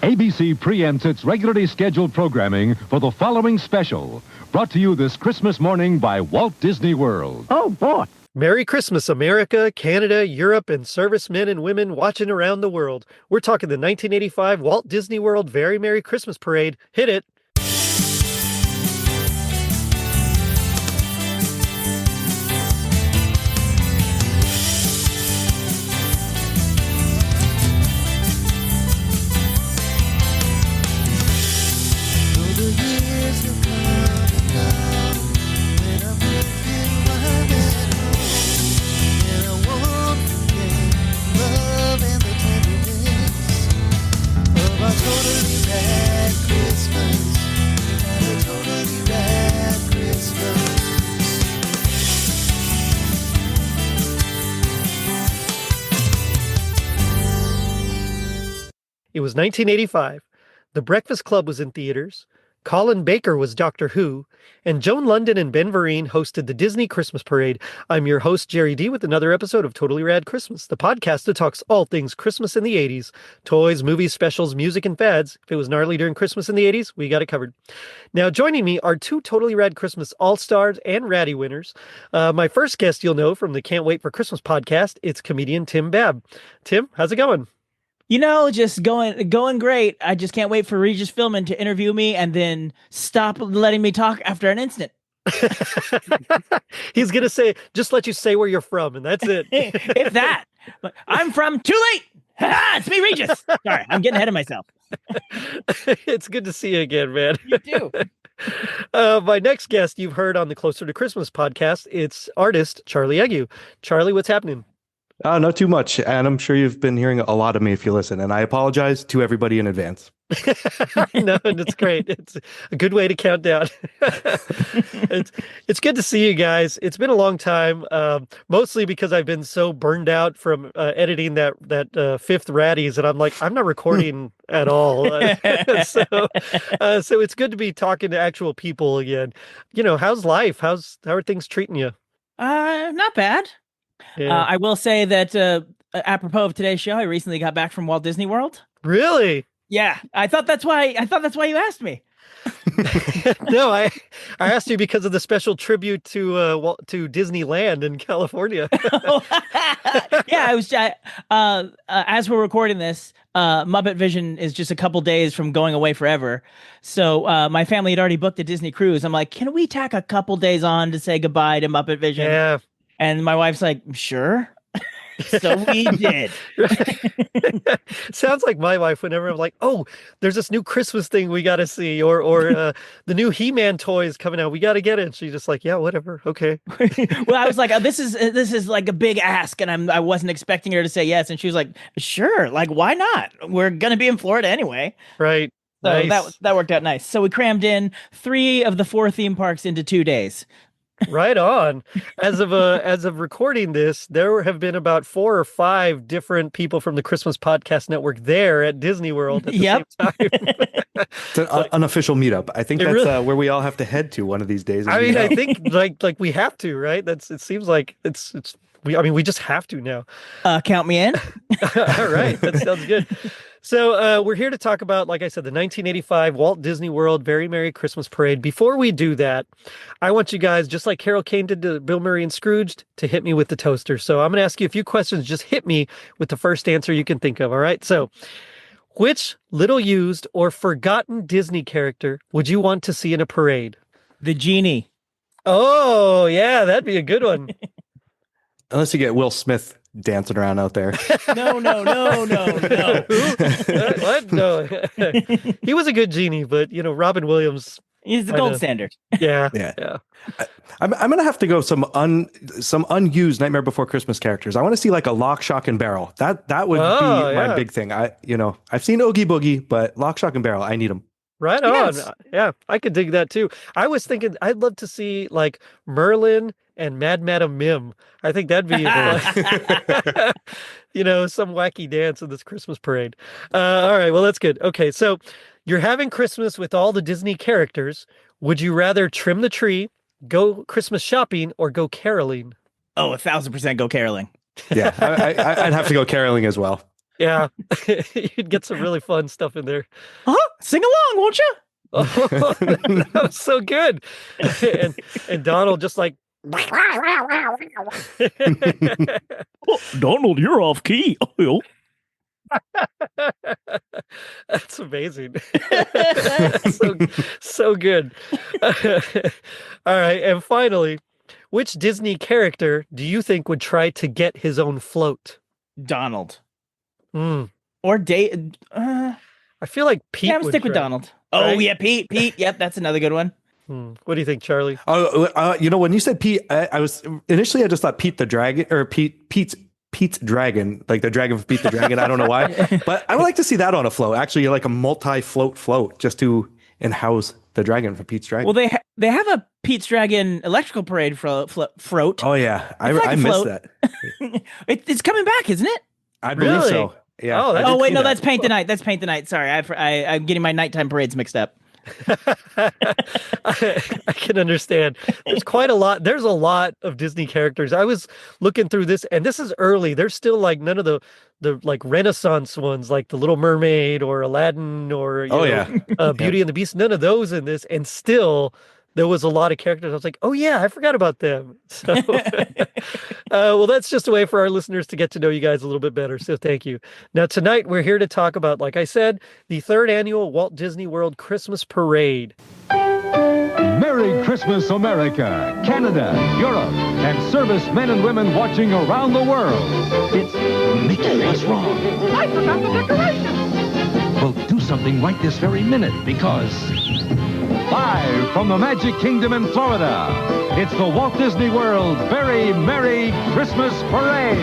ABC preempts its regularly scheduled programming for the following special. Brought to you this Christmas morning by Walt Disney World. Oh, boy. Merry Christmas, America, Canada, Europe, and servicemen and women watching around the world. We're talking the 1985 Walt Disney World Very Merry Christmas Parade. Hit it. It was 1985. The Breakfast Club was in theaters. Colin Baker was Doctor Who, and Joan Lunden and Ben Vereen hosted the Disney Christmas Parade. I'm your host, Jerry D, with another episode of Totally Rad Christmas, the podcast that talks all things Christmas in the 80s. Toys, movies, specials, music, and fads. If it was gnarly during Christmas in the 80s, we got it covered. Now, joining me are two Totally Rad Christmas All-Stars and Ratty winners. My first guest you'll know from the Can't Wait for Christmas podcast, it's comedian Tim Babb. Tim, how's it going? You know, just going great. I just can't wait for Regis Philbin to interview me and then stop letting me talk after an instant. He's going to say, just let you say where you're from, and that's it. If that. I'm from Too Late. It's me, Regis. Sorry, I'm getting ahead of myself. It's good to see you again, man. You too. My next guest you've heard on the Closer to Christmas podcast, it's artist Charlie Ague. Charlie, what's happening? Not too much. And I'm sure you've been hearing a lot of me if you listen. And I apologize to everybody in advance. No, it's great. It's a good way to count down. It's good to see you guys. It's been a long time, mostly because I've been so burned out from editing that fifth Raddies, and I'm like, I'm not recording at all. So it's good to be talking to actual people again. You know, how's life? How are things treating you? Not bad. Yeah. I will say that apropos of today's show, I recently got back from Walt Disney World. Really? Yeah, I thought that's why you asked me. No, I asked you because of the special tribute to Disneyland in California. Yeah, I was. As we're recording this, Muppet Vision is just a couple days from going away forever. So my family had already booked a Disney cruise. I'm like, can we tack a couple days on to say goodbye to Muppet Vision? Yeah. And my wife's like, sure. So we did. Sounds like my wife whenever I'm like, oh, there's this new Christmas thing we got to see, or the new He-Man toys coming out. We got to get it. And she's just like, yeah, whatever. Okay. Well, I was like, oh, this is like a big ask. And I wasn't expecting her to say yes. And she was like, sure. Like, why not? We're going to be in Florida anyway. Right. So nice. that worked out nice. So we crammed in 3 of the 4 theme parks into 2 days. Right on. As of recording this, there have been about 4 or 5 different people from the Christmas Podcast Network there at Disney World at the same time. It's an unofficial meetup. I think that's really, where we all have to head to one of these days. I mean, I think like we have to, right? It seems like we just have to now. Count me in. All right, that sounds good. So we're here to talk about, like I said, the 1985 Walt Disney World Very Merry Christmas Parade. Before we do that, I want you guys, just like Carol Kane did to Bill Murray and Scrooge, to hit me with the toaster. So I'm going to ask you a few questions. Just hit me with the first answer you can think of, all right? So which little used or forgotten Disney character would you want to see in a parade? The genie. Oh, yeah, that'd be a good one. Unless you get Will Smith dancing around out there. No. What? No. He was a good genie, but Robin Williams. He's the gold standard. Yeah. I'm gonna have to go some unused Nightmare Before Christmas characters. I want to see like a Lock, Shock, and Barrel. That would be my big thing. I've seen Oogie Boogie, but Lock, Shock, and Barrel, I need them. Right on. Yeah, I could dig that too. I was thinking I'd love to see like Merlin and Mad Madam Mim. I think that'd be some wacky dance in this Christmas parade. All right, well, that's good. Okay, so you're having Christmas with all the Disney characters. Would you rather trim the tree, go Christmas shopping, or go caroling? Oh, 1,000% go caroling. Yeah, I'd have to go caroling as well. Yeah, you'd get some really fun stuff in there. Huh? Sing along, won't you? Oh, that was so good. And Donald just like, Donald, you're off key. that's amazing. So good. All right, and finally, which Disney character do you think would try to get his own float? Donald. Hmm. Or Dave. I feel like Pete. Yeah, I'm would stick with try, Donald. Oh right? yeah, Pete. Yep, that's another good one. What do you think, Charlie? When you said Pete, I was initially I just thought Pete the Dragon or Pete's dragon, like the dragon of Pete the Dragon. I don't know why, but I would like to see that on a float. Actually, like a float just to house the dragon for Pete's Dragon. Well, they have a Pete's Dragon electrical parade float. Oh yeah, I missed that. It's coming back, isn't it? I believe so. Yeah. Oh, wait, no, that's Paint the Night. That's Paint the Night. Sorry, I'm getting my nighttime parades mixed up. I can understand. There's quite a lot. There's a lot of Disney characters. I was looking through this, and this is early. There's still like none of the like Renaissance ones, like the Little Mermaid or Aladdin or Beauty and the Beast. None of those in this, and still there was a lot of characters. I was like, oh yeah, I forgot about them. So, well, that's just a way for our listeners to get to know you guys a little bit better. So thank you. Now tonight we're here to talk about, like I said, the 3rd annual Walt Disney World Christmas Parade. Merry Christmas, America, Canada, Europe, and servicemen and women watching around the world. It's Mickey. What's wrong? I forgot the decorations. Well, do something right this very minute, because live from the Magic Kingdom in Florida, it's the Walt Disney World Very Merry Christmas Parade.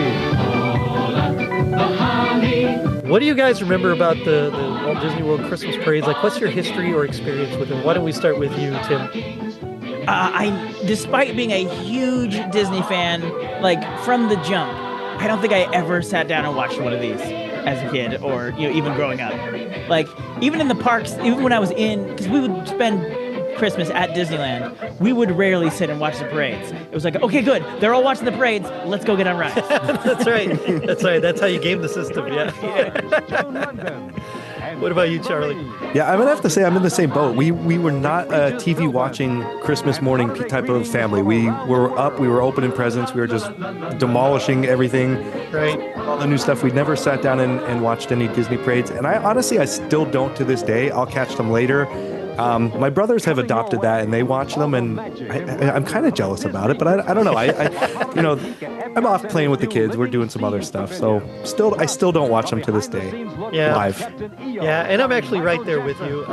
What do you guys remember about the Walt Disney World Christmas parades? Like, what's your history or experience with it? Why don't we start with you, Tim? Despite being a huge Disney fan, like from the jump, I don't think I ever sat down and watched one of these as a kid, or even growing up. Like, even in the parks, even when I was because we would spend Christmas at Disneyland, we would rarely sit and watch the parades. It was like, okay, good, they're all watching the parades, let's go get on rides. That's right. That's how you game the system. Yeah. What about you, Charlie? Yeah, I'm gonna have to say I'm in the same boat. We were not a TV watching Christmas morning type of family. We were up, we were opening presents, we were just demolishing everything. Right. All the new stuff. We'd never sat down and watched any Disney parades. And I still don't to this day. I'll catch them later. My brothers have adopted that and they watch them, and I'm kind of jealous about it, but I don't know. I'm off playing with the kids. We're doing some other stuff. So I still don't watch them to this day. Yeah. Live. Yeah. And I'm actually right there with you.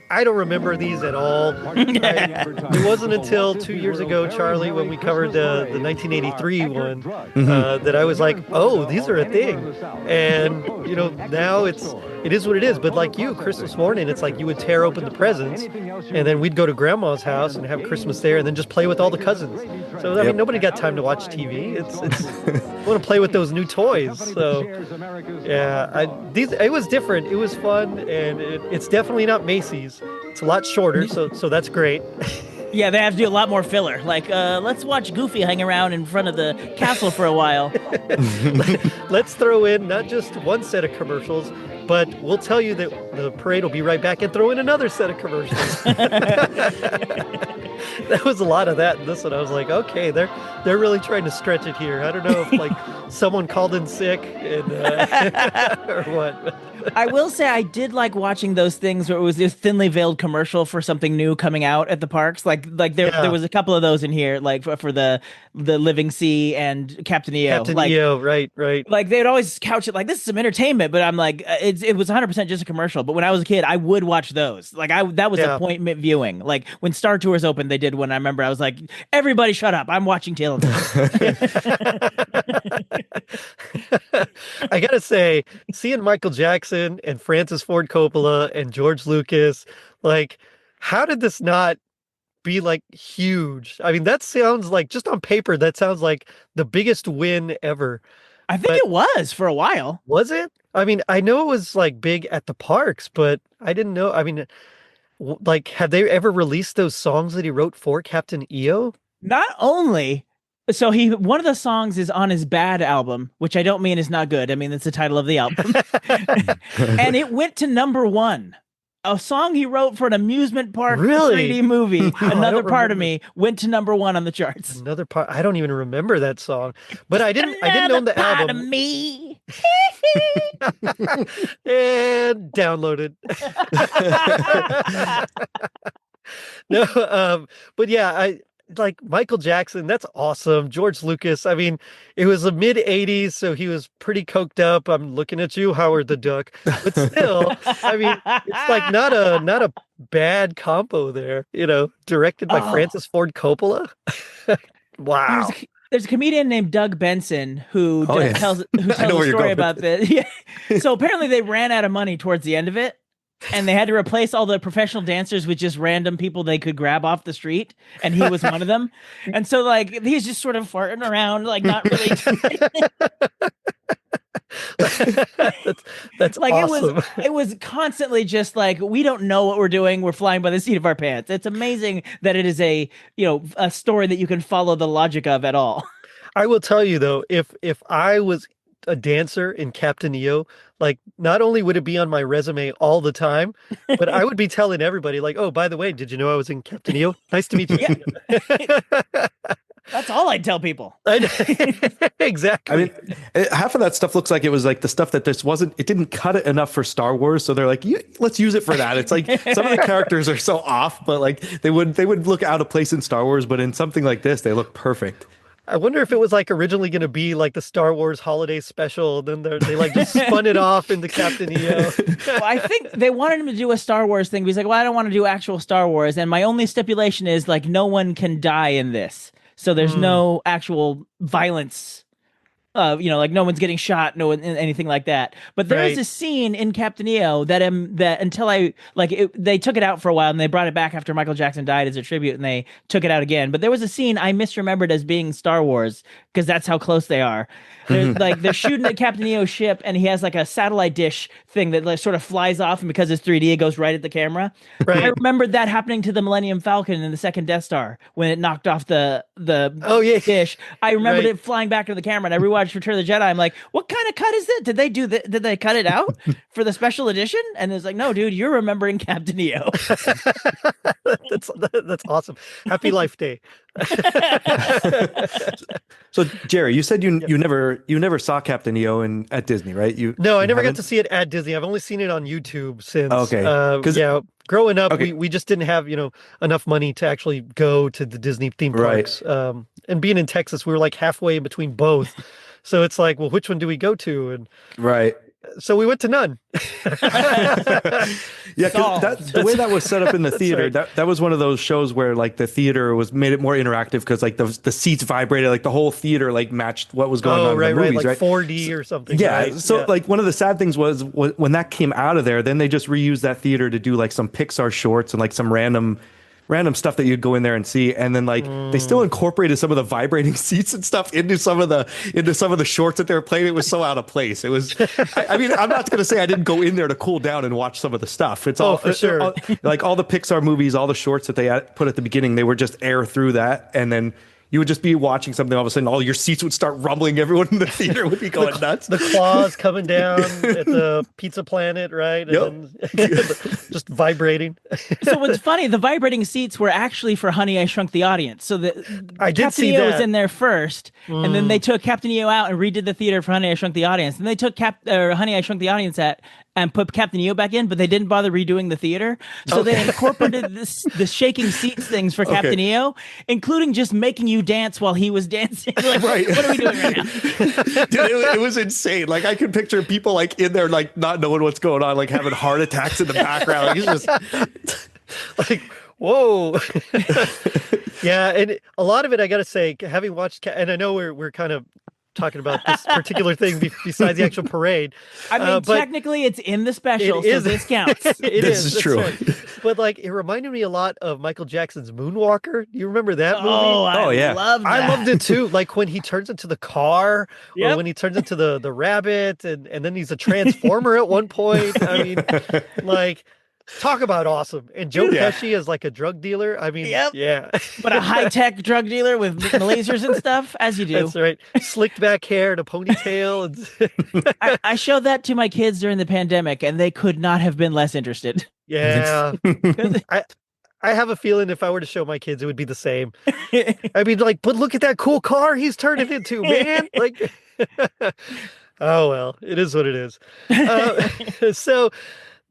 I don't remember these at all. It wasn't until 2 years ago, Charlie, when we covered the 1983 one, that I was like, oh, these are a thing. And, now it is what it is. But like you, Christmas morning, it's like you would tear open the presents, and then we'd go to Grandma's house and have Christmas there, and then just play with all the cousins. So, I mean, nobody got time to watch TV. It's I want to play with those new toys. So, yeah, it was different. It was fun, and it's definitely not Macy's. It's a lot shorter, so that's great. Yeah, they have to do a lot more filler. Like, let's watch Goofy hang around in front of the castle for a while. Let's throw in not just one set of commercials, but we'll tell you that the parade will be right back and throw in another set of commercials. That was a lot of that in this one. I was like, okay, they're really trying to stretch it here. I don't know if like someone called in sick and or what. I will say I did like watching those things where it was this thinly veiled commercial for something new coming out at the parks. Like there was a couple of those in here, like for the Living Sea and Captain EO. Captain EO, right. Like they'd always couch it like, this is some entertainment, but I'm like, it was 100% just a commercial. But when I was a kid, I would watch those. Like that was appointment viewing. Like when Star Tours opened, they did one. I remember I was like, everybody shut up, I'm watching Taylor. I gotta say, seeing Michael Jackson and Francis Ford Coppola and George Lucas, like, how did this not be like huge? I mean, that sounds like, just on paper, that sounds like the biggest win ever. I think it was for a while. Was it? I mean, I know it was like big at the parks, but I didn't know. I mean, like, have they ever released those songs that he wrote for Captain EO? Not only So one of the songs is on his Bad album, which I don't mean is not good. I mean, that's the title of the album. And it went to #1. A song he wrote for an amusement park 3D movie, Another Part of Me, went to #1 on the charts. Another Part. I don't even remember that song, but I didn't own the album. Part of me. And downloaded. No, but yeah, I like Michael Jackson. That's awesome. George Lucas. I mean, it was the mid '80s, so he was pretty coked up. I'm looking at you, Howard the Duck. But still, I mean, it's like not a bad combo there. Directed by Francis Ford Coppola. Wow. There's a comedian named Doug Benson who tells a story about this. Yeah. So apparently they ran out of money towards the end of it. And they had to replace all the professional dancers with just random people they could grab off the street, and he was one of them. And so, like, he's just sort of farting around, like, not really. That's like awesome. It was constantly just like, we don't know what we're doing. We're flying by the seat of our pants. It's amazing that it is a story that you can follow the logic of at all. I will tell you though, if I was a dancer in Captain EO, like not only would it be on my resume all the time, but I would be telling everybody like, oh, by the way, did you know I was in Captain EO? Nice to meet you. Yeah. That's all I'd tell people. Exactly. I mean, half of that stuff looks like it was like the stuff that it didn't cut it enough for Star Wars. So they're like, let's use it for that. It's like some of the characters are so off, but like they would look out of place in Star Wars, but in something like this, they look perfect. I wonder if it was like originally going to be like the Star Wars holiday special. Then they like just spun it off into Captain EO. Well, I think they wanted him to do a Star Wars thing. But he's like, well, I don't want to do actual Star Wars. And my only stipulation is like, no one can die in this. So there's no actual violence. Like no one's getting shot, no one, anything like that. But there is a scene in Captain EO that until they took it out for a while and they brought it back after Michael Jackson died as a tribute and they took it out again. But there was a scene I misremembered as being Star Wars because that's how close they are. They're shooting at Captain EO's ship and he has like a satellite dish thing that like sort of flies off, and because it's 3D, it goes right at the camera. Right. I remembered that happening to the Millennium Falcon in the second Death Star when it knocked off the dish. I remembered it flying back to the camera, and I rewatched Return of the Jedi. I'm like, what kind of cut is that? Did they do that? Did they cut it out for the special edition? And it's like, no, dude, you're remembering Captain EO. That's awesome. Happy Life Day. So Jerry, you said you never saw Captain EO at Disney, right? No, I never got to see it at Disney. I've only seen it on YouTube since. Okay. Growing up, we just didn't have enough money to actually go to the Disney theme parks. Right. And being in Texas, we were like halfway in between both. So it's like, well, which one do we go to? And right. So we went to none. Yeah, the way that was set up in the theater, right. that was one of those shows where like the theater made it more interactive because like the seats vibrated, like the whole theater like matched what was going on in the movies, like 4D or something. Yeah. Right? So like one of the sad things was when that came out of there, then they just reused that theater to do like some Pixar shorts and like some random stuff that you'd go in there and see, and then like they still incorporated some of the vibrating seats and stuff into some of the shorts that they were playing. It was so out of place. It was. I mean, I'm not going to say I didn't go in there to cool down and watch some of the stuff. It's all for sure. Like all the Pixar movies, all the shorts that they put at the beginning, they would just air through that, and then you would just be watching something. All of a sudden, all your seats would start rumbling. Everyone in the theater would be going nuts. The claws coming down at the Pizza Planet, right? And then just vibrating. So what's funny, the vibrating seats were actually for Honey, I Shrunk the Audience. So I did Captain see EO that. was in there first, and then they took Captain EO out and redid the theater for Honey, I Shrunk the Audience. And they took Honey, I Shrunk the Audience and put Captain EO back in, but they didn't bother redoing the theater. So they incorporated the shaking seats things for Captain EO, including just making you dance while he was dancing. Like, right. What are we doing right now? Dude, it was insane. Like I could picture people like in there, like not knowing what's going on, like having heart attacks in the background. Like it's just like, whoa. Yeah. And a lot of it, I got to say, having watched, and I know we're kind of talking about this particular thing besides the actual parade. I mean, technically it's in the special, so this counts. This is true. Right. But like, it reminded me a lot of Michael Jackson's Moonwalker. Do you remember that movie? Oh, yeah. I loved it too. Like when he turns into the car, or when he turns into the rabbit, and then he's a transformer at one point. I mean, like, Talk about awesome. And Joe Pesci is like a drug dealer. I mean, yeah. But a high-tech drug dealer with lasers and stuff, as you do. That's right. Slicked back hair and a ponytail. I showed that to my kids during the pandemic, and they could not have been less interested. Yeah. I have a feeling if I were to show my kids, it would be the same. I mean, like, but look at that cool car he's turning into, man. Like, oh, well, it is what it is. So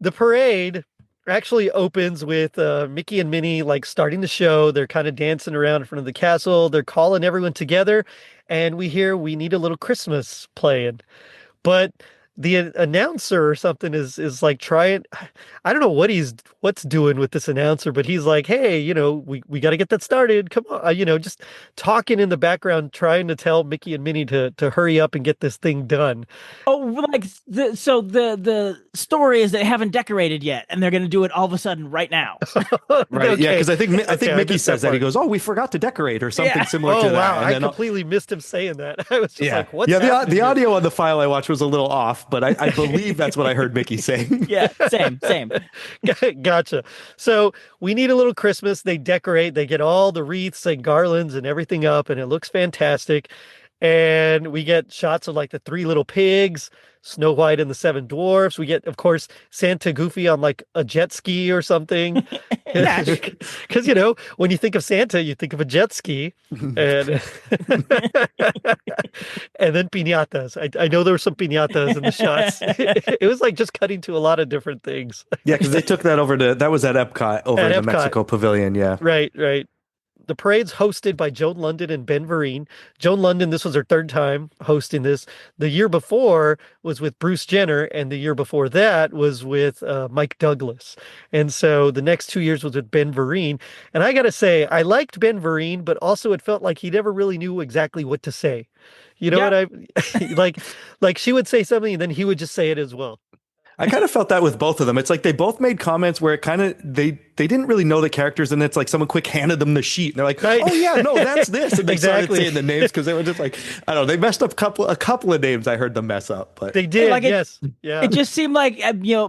the parade actually opens with Mickey and Minnie, like, starting the show. They're kind of dancing around in front of the castle. They're calling everyone together. And we hear We Need a Little Christmas playing. But the announcer or something is like trying. I don't know what's doing with this announcer, but he's like, hey, we got to get that started. Come on, just talking in the background, trying to tell Mickey and Minnie to hurry up and get this thing done. Oh, like so the story is they haven't decorated yet, and they're going to do it all of a sudden right now. Right? Okay. Yeah, because I think Mickey says that he goes, "Oh, we forgot to decorate" or something similar to that. Wow, And I completely missed him saying that. I was just like, "What's happening?" The audio on the file I watched was a little off, but I believe that's what I heard Mickey saying. Yeah, same. Gotcha. So We Need a Little Christmas. They decorate. They get all the wreaths and garlands and everything up, and it looks fantastic. And we get shots of like the 3 little pigs, Snow White and the 7 dwarfs. We get, of course, Santa Goofy on like a jet ski or something. Because, when you think of Santa, you think of a jet ski. And, and then piñatas. I know there were some piñatas in the shots. It was like just cutting to a lot of different things. Yeah, because they took that that was at Epcot over in the Mexico Pavilion. Yeah. Right. The parade's hosted by Joan Lunden and Ben Vereen. Joan Lunden, this was her 3rd time hosting this. The year before was with Bruce Jenner, and the year before that was with Mike Douglas. And so the next 2 years was with Ben Vereen. And I got to say, I liked Ben Vereen, but also it felt like he never really knew exactly what to say. You know what I like? She would say something, and then he would just say it as well. I kind of felt that with both of them. It's like they both made comments where it kind of they didn't really know the characters, and it's like someone quick handed them the sheet, and they're like, "Oh yeah, no, that's this," and they started saying the names because they were just like, I don't know, they messed up a couple of names. I heard them mess up, but they did. Yes, It just seemed like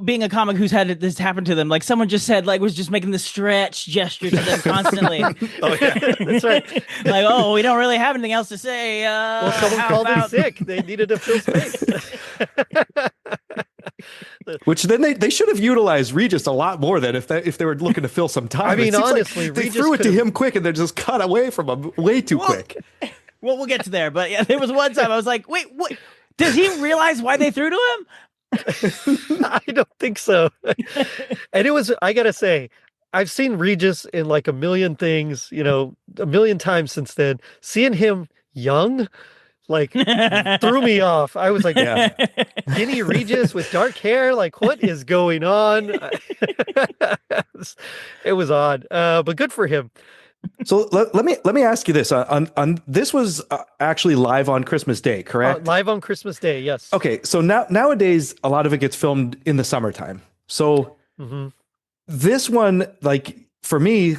being a comic who's had this happen to them, like someone just said was just making the stretch gesture to them constantly. Oh yeah, that's right. Like, oh, we don't really have anything else to say. Well, someone called in sick. They needed to fill space. Which then they should have utilized Regis a lot more than if they were looking to fill some time. I mean, honestly, like they threw it to him quick and then just cut away from him way too quick. Well, we'll get to there, but yeah, there was one time I was like, wait, what? Does he realize why they threw to him? I don't think so. And it was, I gotta say, I've seen Regis in like a million things, a million times since then. Seeing him young, like, threw me off. I was like, skinny Regis with dark hair. Like, what is going on? It was odd, but good for him. So let me ask you this. On this was actually live on Christmas Day, correct? Live on Christmas Day, yes. Okay, so nowadays a lot of it gets filmed in the summertime. So this one, like for me,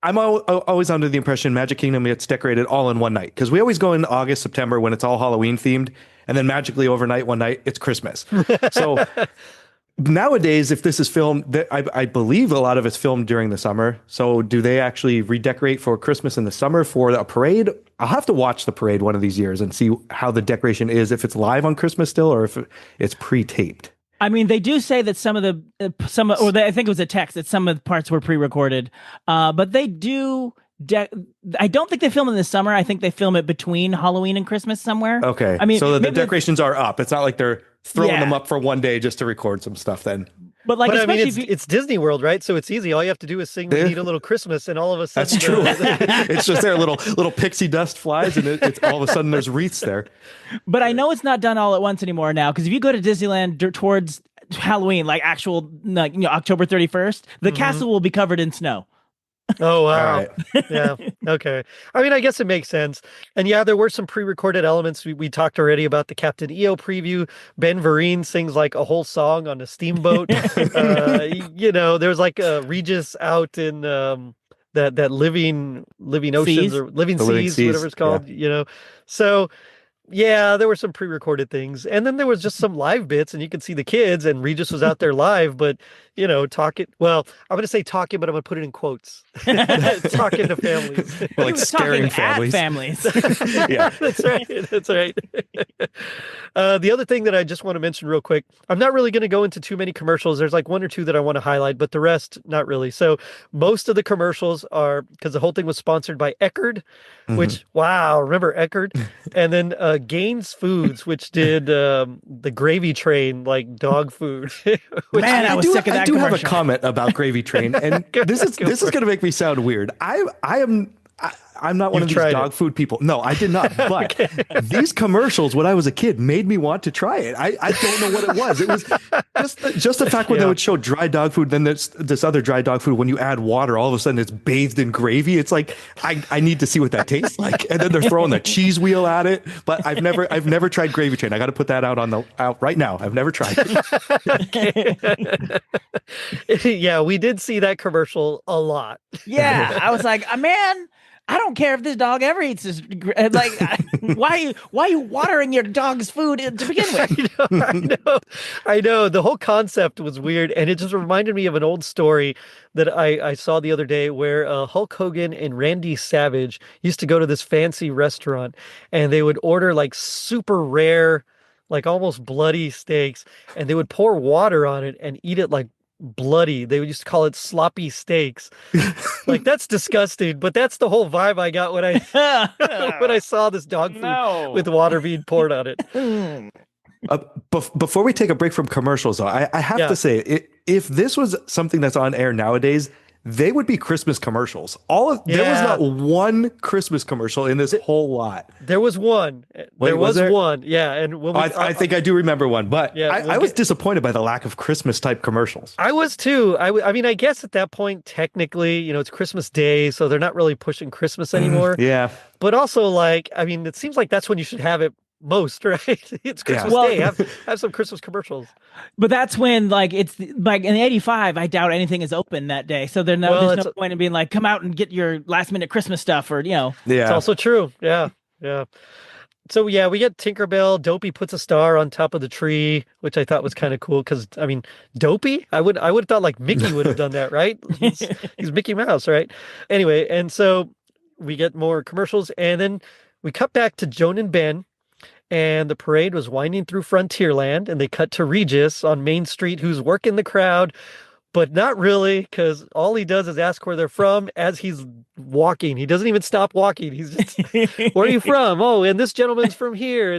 I'm always under the impression Magic Kingdom gets decorated all in one night because we always go in August, September when it's all Halloween themed, and then magically overnight one night it's Christmas. So nowadays, if this is filmed, I believe a lot of it's filmed during the summer. So do they actually redecorate for Christmas in the summer for a parade? I'll have to watch the parade one of these years and see how the decoration is, if it's live on Christmas still or if it's pre-taped. I mean, they do say that I think it was a text that some of the parts were pre-recorded, but they do. I don't think they film in the summer. I think they film it between Halloween and Christmas somewhere. Okay, I mean, so the decorations are up. It's not like they're throwing them up for one day just to record some stuff. Then, but I mean, it's Disney World, right? So it's easy. All you have to do is sing "We Need a Little Christmas," and all of a sudden, that's true. It's just their little pixie dust flies, and it's all of a sudden there's wreaths there. But I know it's not done all at once anymore now, because if you go to Disneyland towards Halloween, like actual, October 31st, the castle will be covered in snow. Oh, wow. Right. Yeah. Okay. I mean, I guess it makes sense. And yeah, there were some pre-recorded elements. We talked already about the Captain EO preview. Ben Vereen sings like a whole song on a steamboat. There was like Regis out in that living oceans seas? or living seas, whatever it's called, So yeah, there were some pre-recorded things. And then there was just some live bits, and you could see the kids, and Regis was out there live. But, talking. Well, I'm going to say talking, but I'm going to put it in quotes. Talking to families. Like scaring families. Yeah, that's right. That's right. The other thing that I just want to mention real quick, I'm not really going to go into too many commercials. There's like one or two that I want to highlight, but the rest, not really. So most of the commercials are, because the whole thing was sponsored by Eckerd, which, wow, remember Eckerd? And then Gaines Foods, which did the gravy train, like dog food. Man, I was sick of that. I do have a comment about Gravy Train, and this is going to make me sound weird. I'm not one of these dog food people. No, I did not. But these commercials, when I was a kid, made me want to try it. I don't know what it was. It was just the fact when they would show dry dog food, then there's this other dry dog food. When you add water, all of a sudden it's bathed in gravy. It's like I need to see what that tastes like. And then they're throwing the cheese wheel at it. But I've never tried Gravy Train. I got to put that out right now. I've never tried it. Yeah, we did see that commercial a lot. Yeah, I was like, man, I don't care if this dog ever eats this. Like, why are you watering your dog's food to begin with? I know. The whole concept was weird, and it just reminded me of an old story that I saw the other day where Hulk Hogan and Randy Savage used to go to this fancy restaurant, and they would order like super rare, like almost bloody steaks, and they would pour water on it and eat it like bloody. They used to call it sloppy steaks. Like, that's disgusting, but that's the whole vibe I got when I saw this dog food with water being poured on it. Before we take a break from commercials, though, I have to say, if this was something that's on air nowadays, they would be Christmas commercials. There was not one Christmas commercial in this whole lot. There was one. There was one. Yeah, and when I think I do remember one, but I was disappointed by the lack of Christmas type commercials. I was too. I mean, I guess at that point, technically, it's Christmas Day, so they're not really pushing Christmas anymore. Yeah, but also, like, I mean, it seems like that's when you should have it most, right? It's Christmas Day. Have some Christmas commercials. But that's when, like, it's like in '85, I doubt anything is open that day. So there's no point in being like, come out and get your last minute Christmas stuff, or Yeah, it's also true. Yeah. So we get Tinkerbell. Dopey puts a star on top of the tree, which I thought was kind of cool because, I mean, Dopey? I would have thought like Mickey would have done that, right? He's Mickey Mouse, right? Anyway, and so we get more commercials, and then we cut back to Joan and Ben. And the parade was winding through Frontierland, and they cut to Regis on Main Street, who's working the crowd, but not really, because all he does is ask where they're from as he's walking. He doesn't even stop walking. He's just, where are you from? Oh, and this gentleman's from here.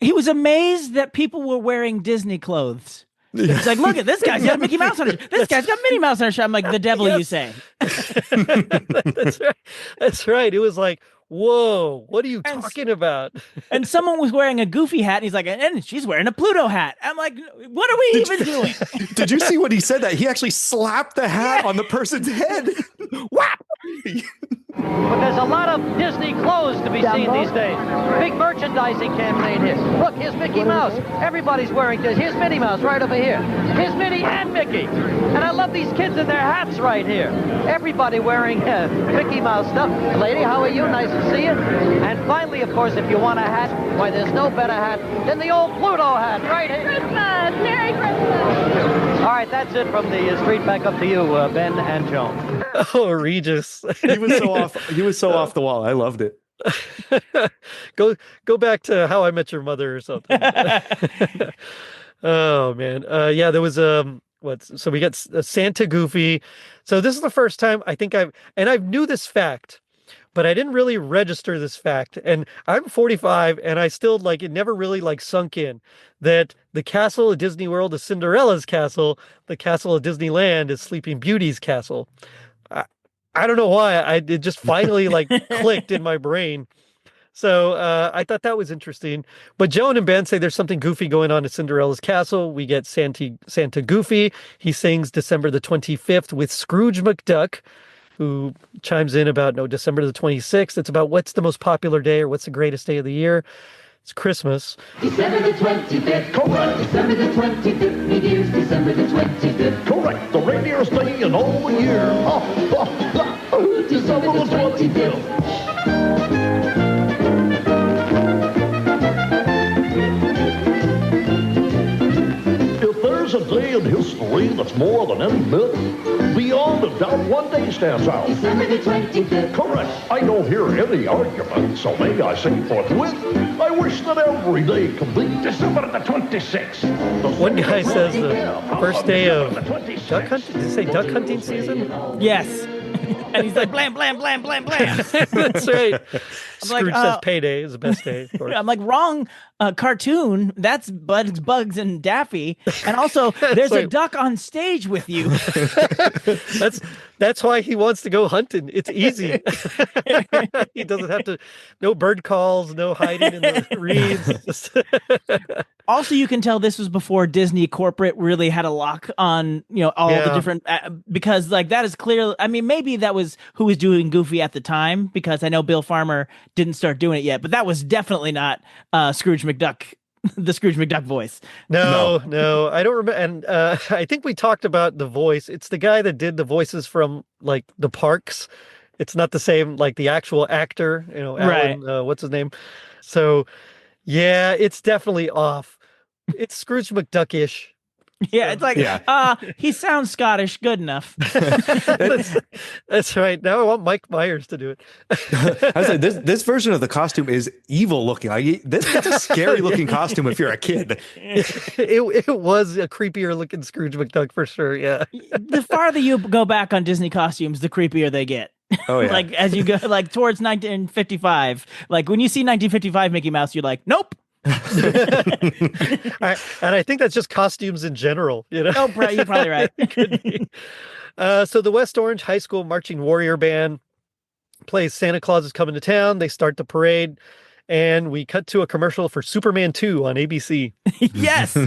He was amazed that people were wearing Disney clothes. It's like, look at this guy's got a Mickey Mouse on his shirt. This guy's got Minnie Mouse on his shirt. I'm like, the devil, you say. That's right. That's right. It was like, whoa, what are you talking about? And someone was wearing a Goofy hat, and he's like, and she's wearing a Pluto hat. I'm like, what are we even doing? Did you see when he said that? He actually slapped the hat on the person's head. Whap! But there's a lot of Disney clothes to be seen these days. Big merchandising campaign here. Look, here's Mickey Mouse. Everybody's wearing this. Here's Minnie Mouse right over here. Here's Minnie and Mickey. And I love these kids in their hats right here. Everybody wearing Mickey Mouse stuff. Lady, how are you? Nice to see you. And finally, of course, if you want a hat, why, there's no better hat than the old Pluto hat right here. Christmas! Merry Christmas! All right, that's it from the street. Back up to you, Ben and Joan. Oh, Regis. He was so off. He was so off the wall. I loved it. Go back to How I Met Your Mother or something. Oh man. There was so we got Santa Goofy. So this is the first time I think I knew this fact, but I didn't really register this fact. And I'm 45 and I still it never really sunk in that the castle of Disney World is Cinderella's castle. The castle of Disneyland is Sleeping Beauty's castle. I don't know why. It just finally clicked in my brain. So I thought that was interesting. But Joan and Ben say there's something goofy going on at Cinderella's castle. We get Santa Goofy. He sings December the 25th with Scrooge McDuck, who chimes in about December the 26th. It's about what's the most popular day or what's the greatest day of the year. It's Christmas. December the 25th. Correct. December the 25th. Me dears, December the 25th. Correct. The reindeer's day in all the year. December the 25th. If there's a day in day that's more than any myth? Beyond a doubt, one day stands out. December the 25th. Correct. I don't hear any argument, so may I say forthwith, I wish that every day could be December the 26th. One guy says the first day of duck hunting. Did he say duck hunting season? Yes. And he's like, blam, blam, blam, blam, blam. That's right. like, Scrooge says payday is the best day. Of course. I'm like, wrong cartoon. That's Bugs and Daffy. And also, there's a duck on stage with you. That's why he wants to go hunting. It's easy. He doesn't have to, no bird calls, no hiding in the reeds. Also, you can tell this was before Disney corporate really had a lock on, all the different, because like that is clear. I mean, maybe that was who was doing Goofy at the time, because I know Bill Farmer didn't start doing it yet, but that was definitely not Scrooge McDuck, the Scrooge McDuck voice. No, I don't remember. And I think we talked about the voice. It's the guy that did the voices from like the parks. It's not the same, like the actual actor, Alan, right. What's his name? So yeah, it's definitely off. It's Scrooge McDuck-ish. Yeah, it's like, he sounds Scottish. Good enough. That's right. Now I want Mike Myers to do it. I was like, this version of the costume is evil looking. Like it's a scary looking costume if you're a kid. It was a creepier looking Scrooge McDuck for sure. Yeah. The farther you go back on Disney costumes, the creepier they get. Oh yeah. Like as you go like towards 1955, like when you see 1955 Mickey Mouse, you're like, nope. And I think that's just costumes in general, Oh, you're probably right. Could be. So the West Orange High School Marching Warrior Band plays Santa Claus is Coming to Town. They start the parade, and we cut to a commercial for Superman 2 on ABC. Yes.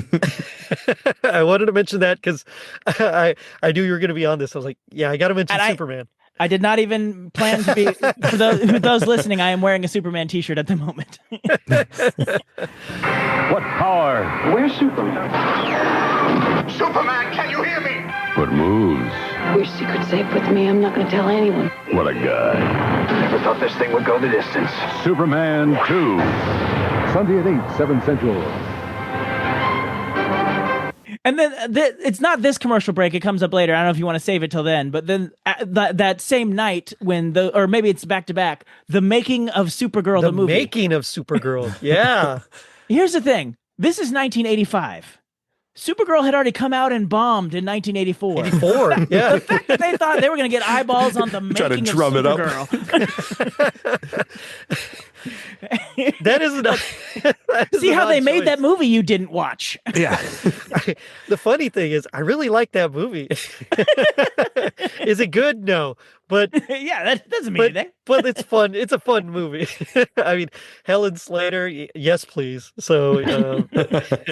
I wanted to mention that because I knew you were going to be on this. I was like, yeah, I got to mention Superman. I did not even plan to be. For those listening, I am wearing a Superman T-shirt at the moment. What power? Where's Superman? Superman, can you hear me? What moves? Your secret's safe with me. I'm not going to tell anyone. What a guy. Never thought this thing would go the distance. Superman 2. Sunday at 8, 7 Central. And then it's not this commercial break. It comes up later. I don't know if you want to save it till then. But then that same night or maybe it's back to back, the making of Supergirl, the movie. The making of Supergirl. Yeah. Here's the thing. This is 1985. Supergirl had already come out and bombed in 1984. 84, yeah. The fact that they thought they were going to get eyeballs on the making of Supergirl. That is See how they made that movie you didn't watch. Yeah. The funny thing is, I really like that movie. Is it good? No. But yeah, that doesn't mean anything. But it's fun. It's a fun movie. I mean, Helen Slater, yes, please. So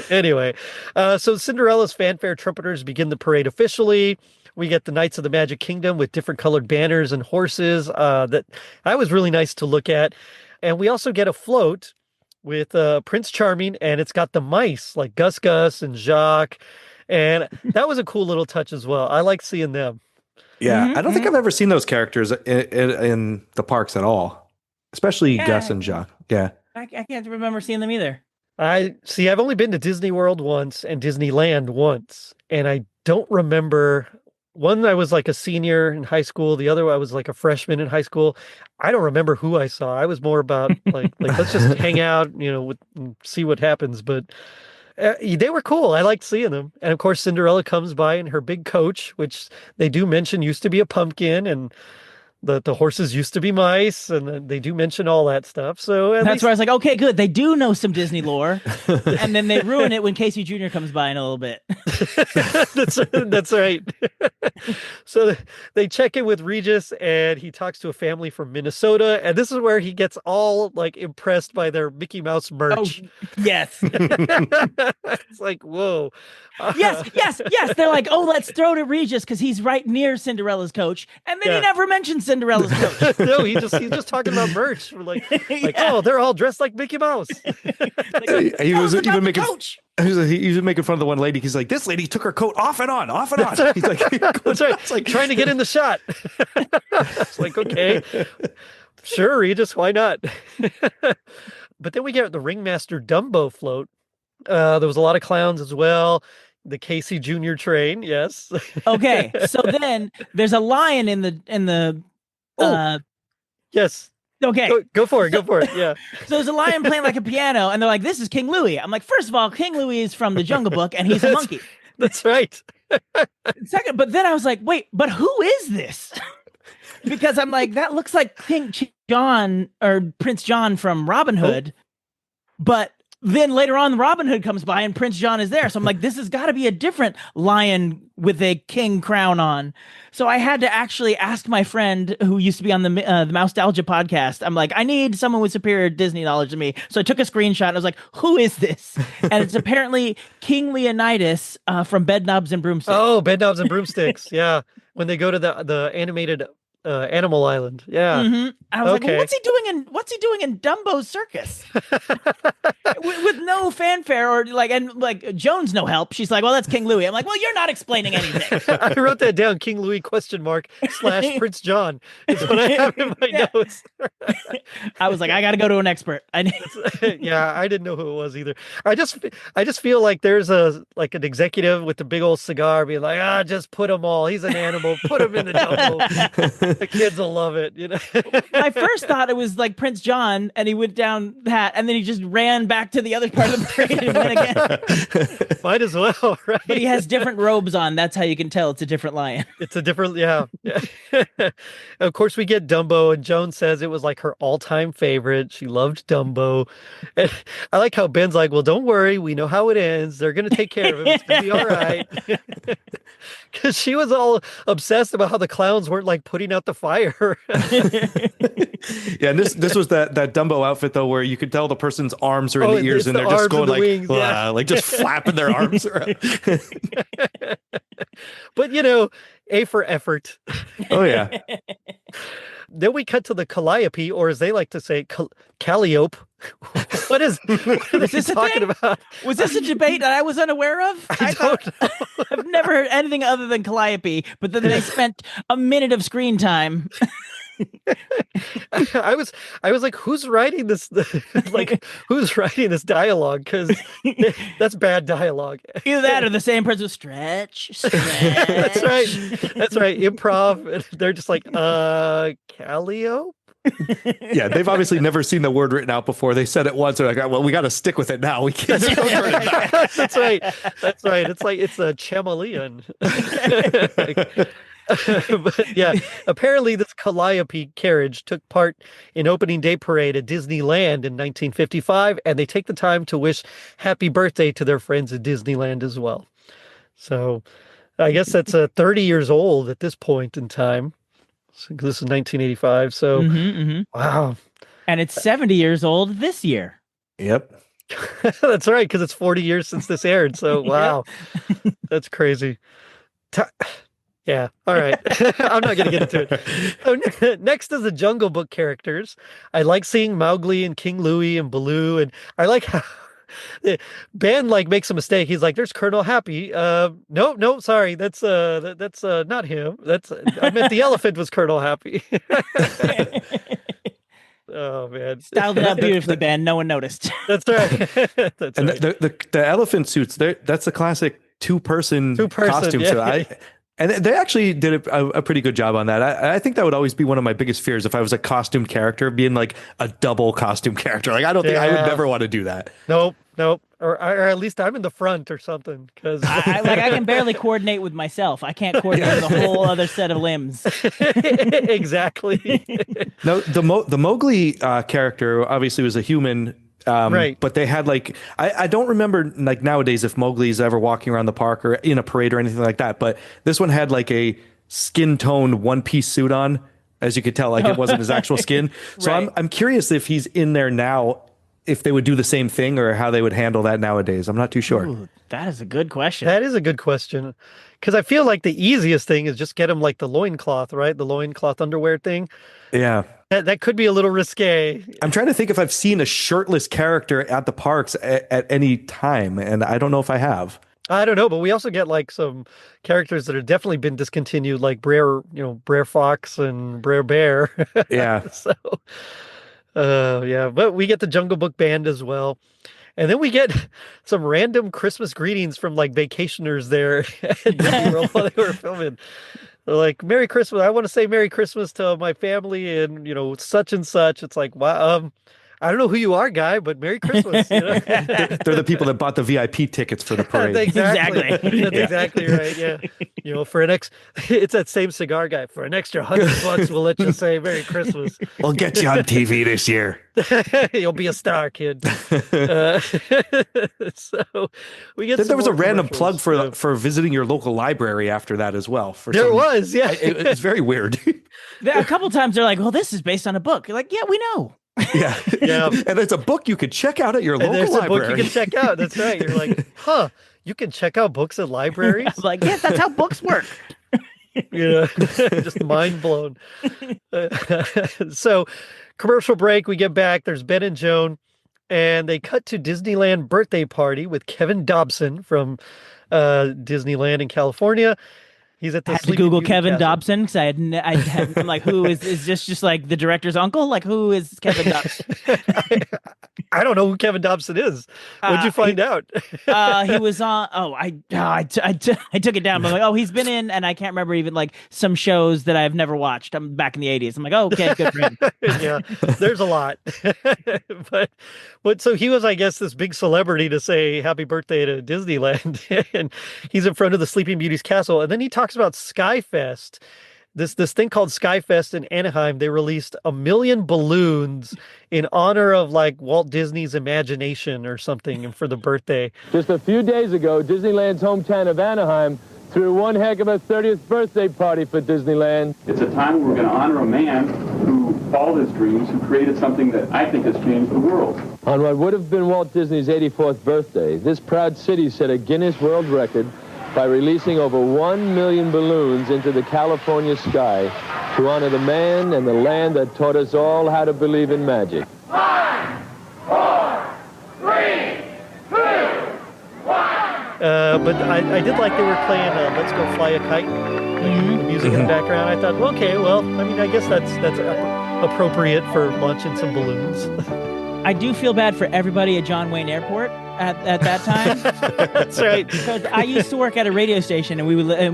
anyway, so Cinderella's fanfare trumpeters begin the parade officially. We get the Knights of the Magic Kingdom with different colored banners and horses. That was really nice to look at. And we also get a float with Prince Charming, and it's got the mice like Gus Gus and Jacques. And that was a cool little touch as well. I like seeing them. Yeah, I don't think I've ever seen those characters in the parks at all, especially Gus and Jacques. Yeah. I can't remember seeing them either. I've only been to Disney World once and Disneyland once, and I don't remember. One, I was like a senior in high school. The other, I was like a freshman in high school. I don't remember who I saw. I was more about like let's just hang out, see what happens. But they were cool. I liked seeing them. And of course, Cinderella comes by in her big coach, which they do mention used to be a pumpkin, and the horses used to be mice, and they do mention all that stuff. So that's where I was like, okay, good. They do know some Disney lore, and then they ruin it when Casey Jr. comes by in a little bit. That's right. So they check in with Regis, and he talks to a family from Minnesota, and this is where he gets all like impressed by their Mickey Mouse merch. Oh, yes. It's like, whoa. Yes. They're like, oh, let's throw to Regis because he's right near Cinderella's coach, and then he never mentions Cinderella's coach. No, he's just talking about merch. Oh, they're all dressed like Mickey Mouse. He was even making fun of the one lady. He's like, this lady took her coat off and on. He's like, that's right. It's like trying to get in the shot. It's like, okay, sure, Regis, why not? But then we get the Ringmaster Dumbo float. There was a lot of clowns as well. The Casey Jr. train, yes. Okay, so then there's a lion in the yes. Okay. Go for it. Yeah. So there's a lion playing like a piano, and they're like, "This is King Louie." I'm like, first of all, King Louie is from the Jungle Book, and he's a monkey. That's right. Second, but then I was like, wait, but who is this? Because I'm like, that looks like King John or Prince John from Robin Hood, but then later on, Robin Hood comes by and Prince John is there. So I'm like, this has got to be a different lion with a king crown on. So I had to actually ask my friend who used to be on the Mousetalgia podcast. I'm like, I need someone with superior Disney knowledge to me. So I took a screenshot and I was like, who is this? And it's apparently King Leonidas from Bedknobs and Broomsticks. Oh, Bedknobs and Broomsticks. Yeah. When they go to the animated Animal Island. Yeah. Mm-hmm. I was like, well, what's he doing in Dumbo's circus? with no fanfare or and Joan's no help. She's like, well, that's King Louie. I'm like, well, you're not explaining anything. I wrote that down. King Louie ? Prince John. It's what I have in my notes. I was like, I got to go to an expert. Yeah, I didn't know who it was either. I just feel like there's an executive with a big old cigar being like, just put him all. He's an animal. Put him in the jungle. The kids will love it, you know. My first thought it was like Prince John, and he went down that, and then he just ran back to the other part of the parade and went again. Might as well, right? But he has different robes on. That's how you can tell it's a different lion. It's a different, yeah. Of course, we get Dumbo, and Joan says it was like her all-time favorite. She loved Dumbo. And I like how Ben's like, well, don't worry. We know how it ends. They're going to take care of him. It's going to be all right. Because she was all obsessed about how the clowns weren't like putting out the fire. Yeah, and this was that Dumbo outfit though, where you could tell the person's arms are in the ears and they're just going like, wings, like just flapping their arms around. But A for effort. Oh yeah. Then we cut to the Calliope, or as they like to say, Calliope. What is this talking about? Was this a debate that I was unaware of? I don't know. I've never heard anything other than Calliope, but then they spent a minute of screen time. I was like, who's writing this? Who's writing this dialogue? Because that's bad dialogue. Either that or the same person. Stretch. That's right. Improv. They're just like, Calliope. Yeah, they've obviously never seen the word written out before. They said it once. They're like, well, we got to stick with it now. We can't turn it back. That's right. It's like it's a chameleon. But yeah, apparently this Calliope carriage took part in opening day parade at Disneyland in 1955, and they take the time to wish happy birthday to their friends at Disneyland as well. So I guess that's 30 years old at this point in time. So, this is 1985. So wow. And it's 70 years old this year. Yep. That's right, because it's 40 years since this aired. So wow. That's crazy. Yeah. All right. I'm not going to get into it. So, next is the Jungle Book characters. I like seeing Mowgli and King Louie and Baloo, and I like how Ben makes a mistake. He's like, "There's Colonel Happy." No, sorry, that's not him. I meant the elephant was Colonel Happy. Oh man, styled it up beautifully, Ben. No one noticed. That's right. And the elephant suits. That's a classic two-person costume. Yeah. So and they actually did a pretty good job on that. I think that would always be one of my biggest fears if I was a costume character, being like a double costume character. Like, I don't think I would never want to do that. Nope. Or at least I'm in the front or something, because I can barely coordinate with myself. I can't coordinate with a whole other set of limbs. Exactly. No, the Mowgli character obviously was a human. Right. But they had I don't remember nowadays if Mowgli's ever walking around the park or in a parade or anything like that. But this one had a skin toned one-piece suit on, as you could tell, it wasn't his actual skin. So right. I'm curious if he's in there now, if they would do the same thing or how they would handle that nowadays. I'm not too sure. Ooh, that is a good question. That is a good question. Because I feel like the easiest thing is just get him the loincloth, right? The loincloth underwear thing. Yeah. That could be a little risque. I'm trying to think if I've seen a shirtless character at the parks at any time, and I don't know if I have. I don't know, but we also get some characters that have definitely been discontinued, like Brer Fox and Brer Bear. Yeah. So, yeah, but we get the Jungle Book band as well. And then we get some random Christmas greetings from like vacationers there at Disney World while they were filming. They're like, Merry Christmas. I want to say Merry Christmas to my family and, such and such. It's like, wow, I don't know who you are, guy, but Merry Christmas. They're the people that bought the VIP tickets for the parade. Exactly. That's exactly right. Yeah. It's that same cigar guy. For an extra $100, we'll let you say Merry Christmas. We'll get you on TV this year. You'll be a star, kid. So we get. There was a random plug for visiting your local library after that as well. There was. It's very weird. A couple times they're like, "Well, this is based on a book." You're like, "Yeah, we know." Yeah. And it's a book you could check out at your local library. There's a book you can check out. That's right. You're like, huh? You can check out books at libraries? I'm like, yes, that's how books work. Just mind blown. So, commercial break. We get back. There's Ben and Joan, and they cut to Disneyland birthday party with Kevin Dobson from Disneyland in California. He's at the. I had to Google Kevin Dobson because I'm like, who is this? Just like the director's uncle? Like, who is Kevin Dobson? I don't know who Kevin Dobson is. What'd you find out? He was on. Oh, I took it down. But I'm like, oh, he's been in, and I can't remember even like some shows that I've never watched. I'm back in the '80s. I'm like, oh, okay, good for him. Yeah, there's a lot. but so he was, I guess, this big celebrity to say happy birthday to Disneyland, and he's in front of the Sleeping Beauty's castle, and then he talks about Skyfest. This thing called Skyfest in Anaheim. They released 1 million balloons in honor of like Walt Disney's imagination or something, and for the birthday. Just a few days ago, Disneyland's hometown of Anaheim threw one heck of a 30th birthday party for Disneyland. It's a time where we're going to honor a man who followed his dreams, who created something that I think has changed the world. On what would have been Walt Disney's 84th birthday, this proud city set a Guinness World Record by releasing over 1 million balloons into the California sky to honor the man and the land that taught us all how to believe in magic. 5, 4, 3, 2, 1. But I did like they were playing Let's Go Fly a Kite, the music in the background. I thought, well, okay, well, I mean, I guess that's appropriate for launching some balloons. I do feel bad for everybody at John Wayne Airport at that time. That's right. Because I used to work at a radio station, and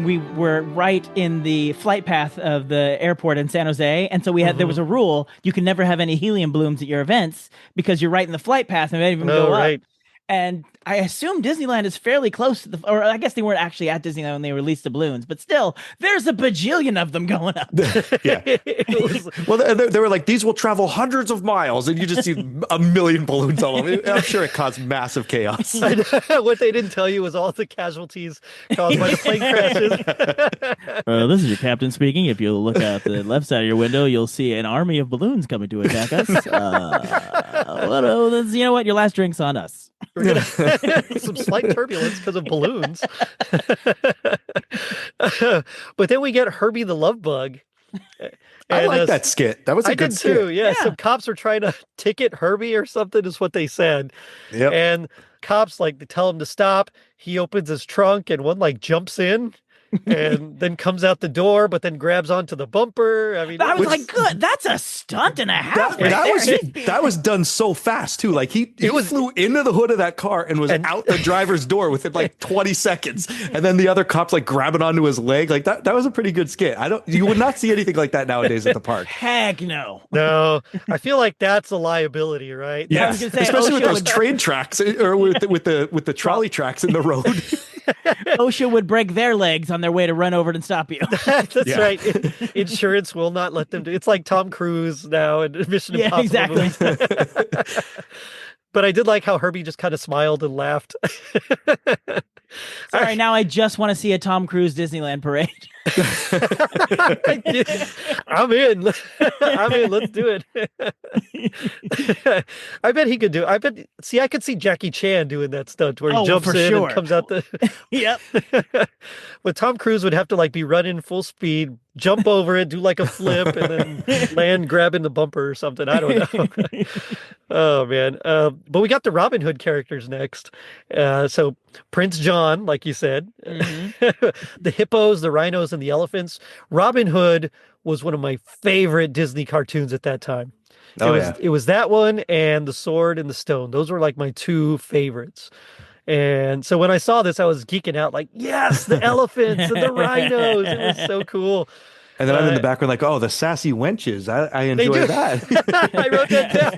we were right in the flight path of the airport in San Jose, and so there was a rule: you can never have any helium balloons at your events because you're right in the flight path and they don't even go up. And I assume Disneyland is fairly close to or I guess they weren't actually at Disneyland when they released the balloons, but still, there's a bajillion of them going up. Yeah. Well, they were like, these will travel hundreds of miles, and you just see 1 million balloons all over. I'm sure it caused massive chaos. What they didn't tell you was all the casualties caused by the plane crashes. This is your captain speaking. If you look out the left side of your window, you'll see an army of balloons coming to attack us. You know what? Your last drink's on us. We're gonna some slight turbulence because of balloons. But then we get Herbie the Love Bug. I like that skit. That was a good skit. Too. Yeah, some cops were trying to ticket Herbie or something is what they said. Yep. And cops they tell him to stop. He opens his trunk and one jumps in. And then comes out the door, but then grabs onto the bumper. I mean, I was like, "Good, that's a stunt and a half." That was done so fast too. Like he flew into the hood of that car and was out the driver's door within 20 seconds, and then the other cops grabbing onto his leg. Like that was a pretty good skit. You would not see anything like that nowadays at the park. Heck no. No, I feel like that's a liability, right? Yeah, especially with those train tracks or with the trolley tracks in the road. OSHA would break their legs on their way to run over and stop you. That's right. Insurance will not let them do. It's like Tom Cruise now and Mission Impossible. Exactly. But I did like how Herbie just kind of smiled and laughed. Sorry, now I just want to see a Tom Cruise Disneyland parade. I'm in. Let's do it. I bet he could do it. I could see Jackie Chan doing that stunt where he jumps in and comes out the. Yep. But Tom Cruise would have to be running full speed, jump over it, do a flip, and then land grabbing the bumper or something. I don't know. Oh man. But we got the Robin Hood characters next. So Prince John, like you said, the hippos, the rhinos, and the elephants. Robin Hood was one of my favorite Disney cartoons at that time. It was that one and The Sword and the Stone. Those were like my two favorites. And so when I saw this, I was geeking out like, yes, the elephants and the rhinos. It was so cool. And then I'm in the background like, oh, the sassy wenches. I enjoy that. I wrote that down.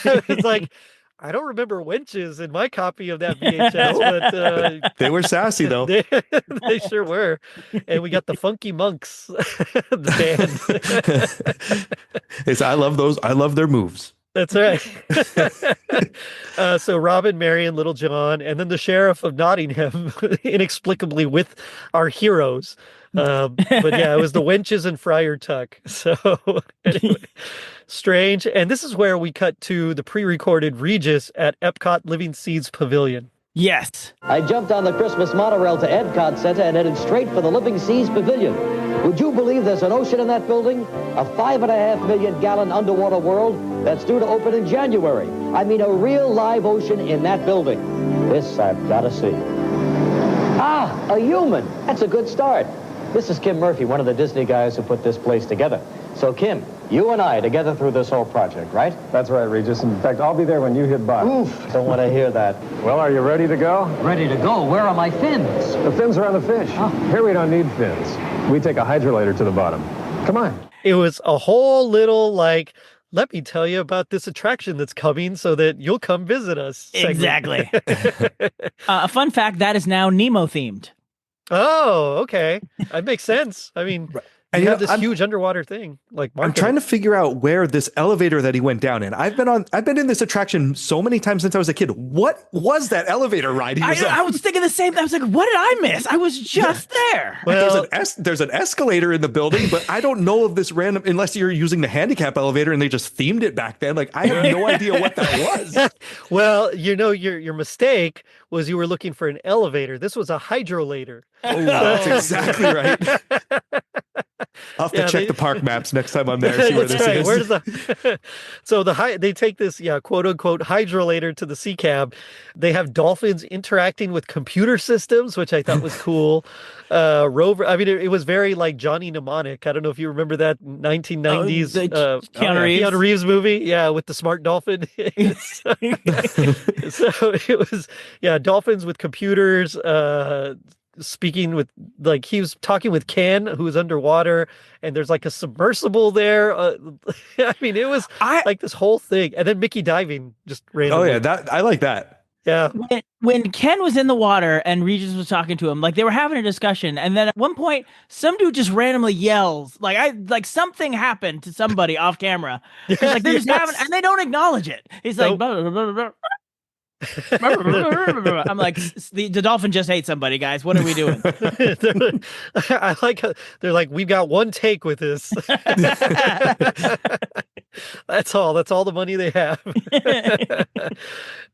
I was like, I don't remember wenches in my copy of that VHS, but they were sassy though. They sure were. And we got the Funky Monks, the band. I love those. I love their moves. That's right. So Robin, Marion, Little John, and then the Sheriff of Nottingham, inexplicably with our heroes. But yeah, it was the wenches and Friar Tuck. So anyway, strange. And this is where we cut to the pre-recorded Regis at Epcot Living Seeds Pavilion. Yes. I jumped on the Christmas monorail to Epcot Center and headed straight for the Living Seas Pavilion. Would you believe there's an ocean in that building? A 5.5 million gallon underwater world that's due to open in January. I mean, a real live ocean in that building. This I've got to see. Ah, a human. That's a good start. This is Kim Murphy, one of the Disney guys who put this place together. So, Kim, you and I together through this whole project, right? That's right, Regis. In fact, I'll be there when you hit bottom. Oof, don't want to hear that. Well, are you ready to go? Ready to go? Where are my fins? The fins are on the fish. Oh. Here we don't need fins. We take a hydrolator to the bottom. Come on. It was a whole little, like, let me tell you about this attraction that's coming so that you'll come visit us segment. Exactly. A fun fact, that is now Nemo themed. Oh, okay. That makes sense. I mean, you have this huge underwater thing. Like, I'm trying to figure out where this elevator that he went down in. I've been in this attraction so many times since I was a kid. What was that elevator ride? I was thinking the same thing. I was like, what did I miss? I was just there. Well, there's an escalator in the building, but I don't know of this random, unless you're using the handicap elevator and they just themed it back then. Like, I have no idea what that was. Well, you know, your mistake was you were looking for an elevator. This was a hydrolator. Oh, that's exactly right. I'll have to check the park maps next time I'm there. See where this is. Where's the? So they take this, quote unquote, hydrolator to the sea cab. They have dolphins interacting with computer systems, which I thought was cool. Rover. I mean, it was very like Johnny Mnemonic. I don't know if you remember that 1990s Keanu Reeves movie. Yeah, with the smart dolphin. So it was dolphins with computers. Speaking with, like, he was talking with Ken, who was underwater, and there's like a submersible there. I mean, it was like this whole thing, and then Mickey diving just randomly. Oh yeah, I like that. Yeah. When Ken was in the water and Regis was talking to him, like they were having a discussion, and then at one point, some dude just randomly yells, like something happened to somebody off camera. Like they're just having, and they don't acknowledge it. He's like, blah, blah, blah, blah. I'm like, the dolphin just ate somebody, guys. What are we doing? I like how they're like, we've got one take with this. That's all the money they have.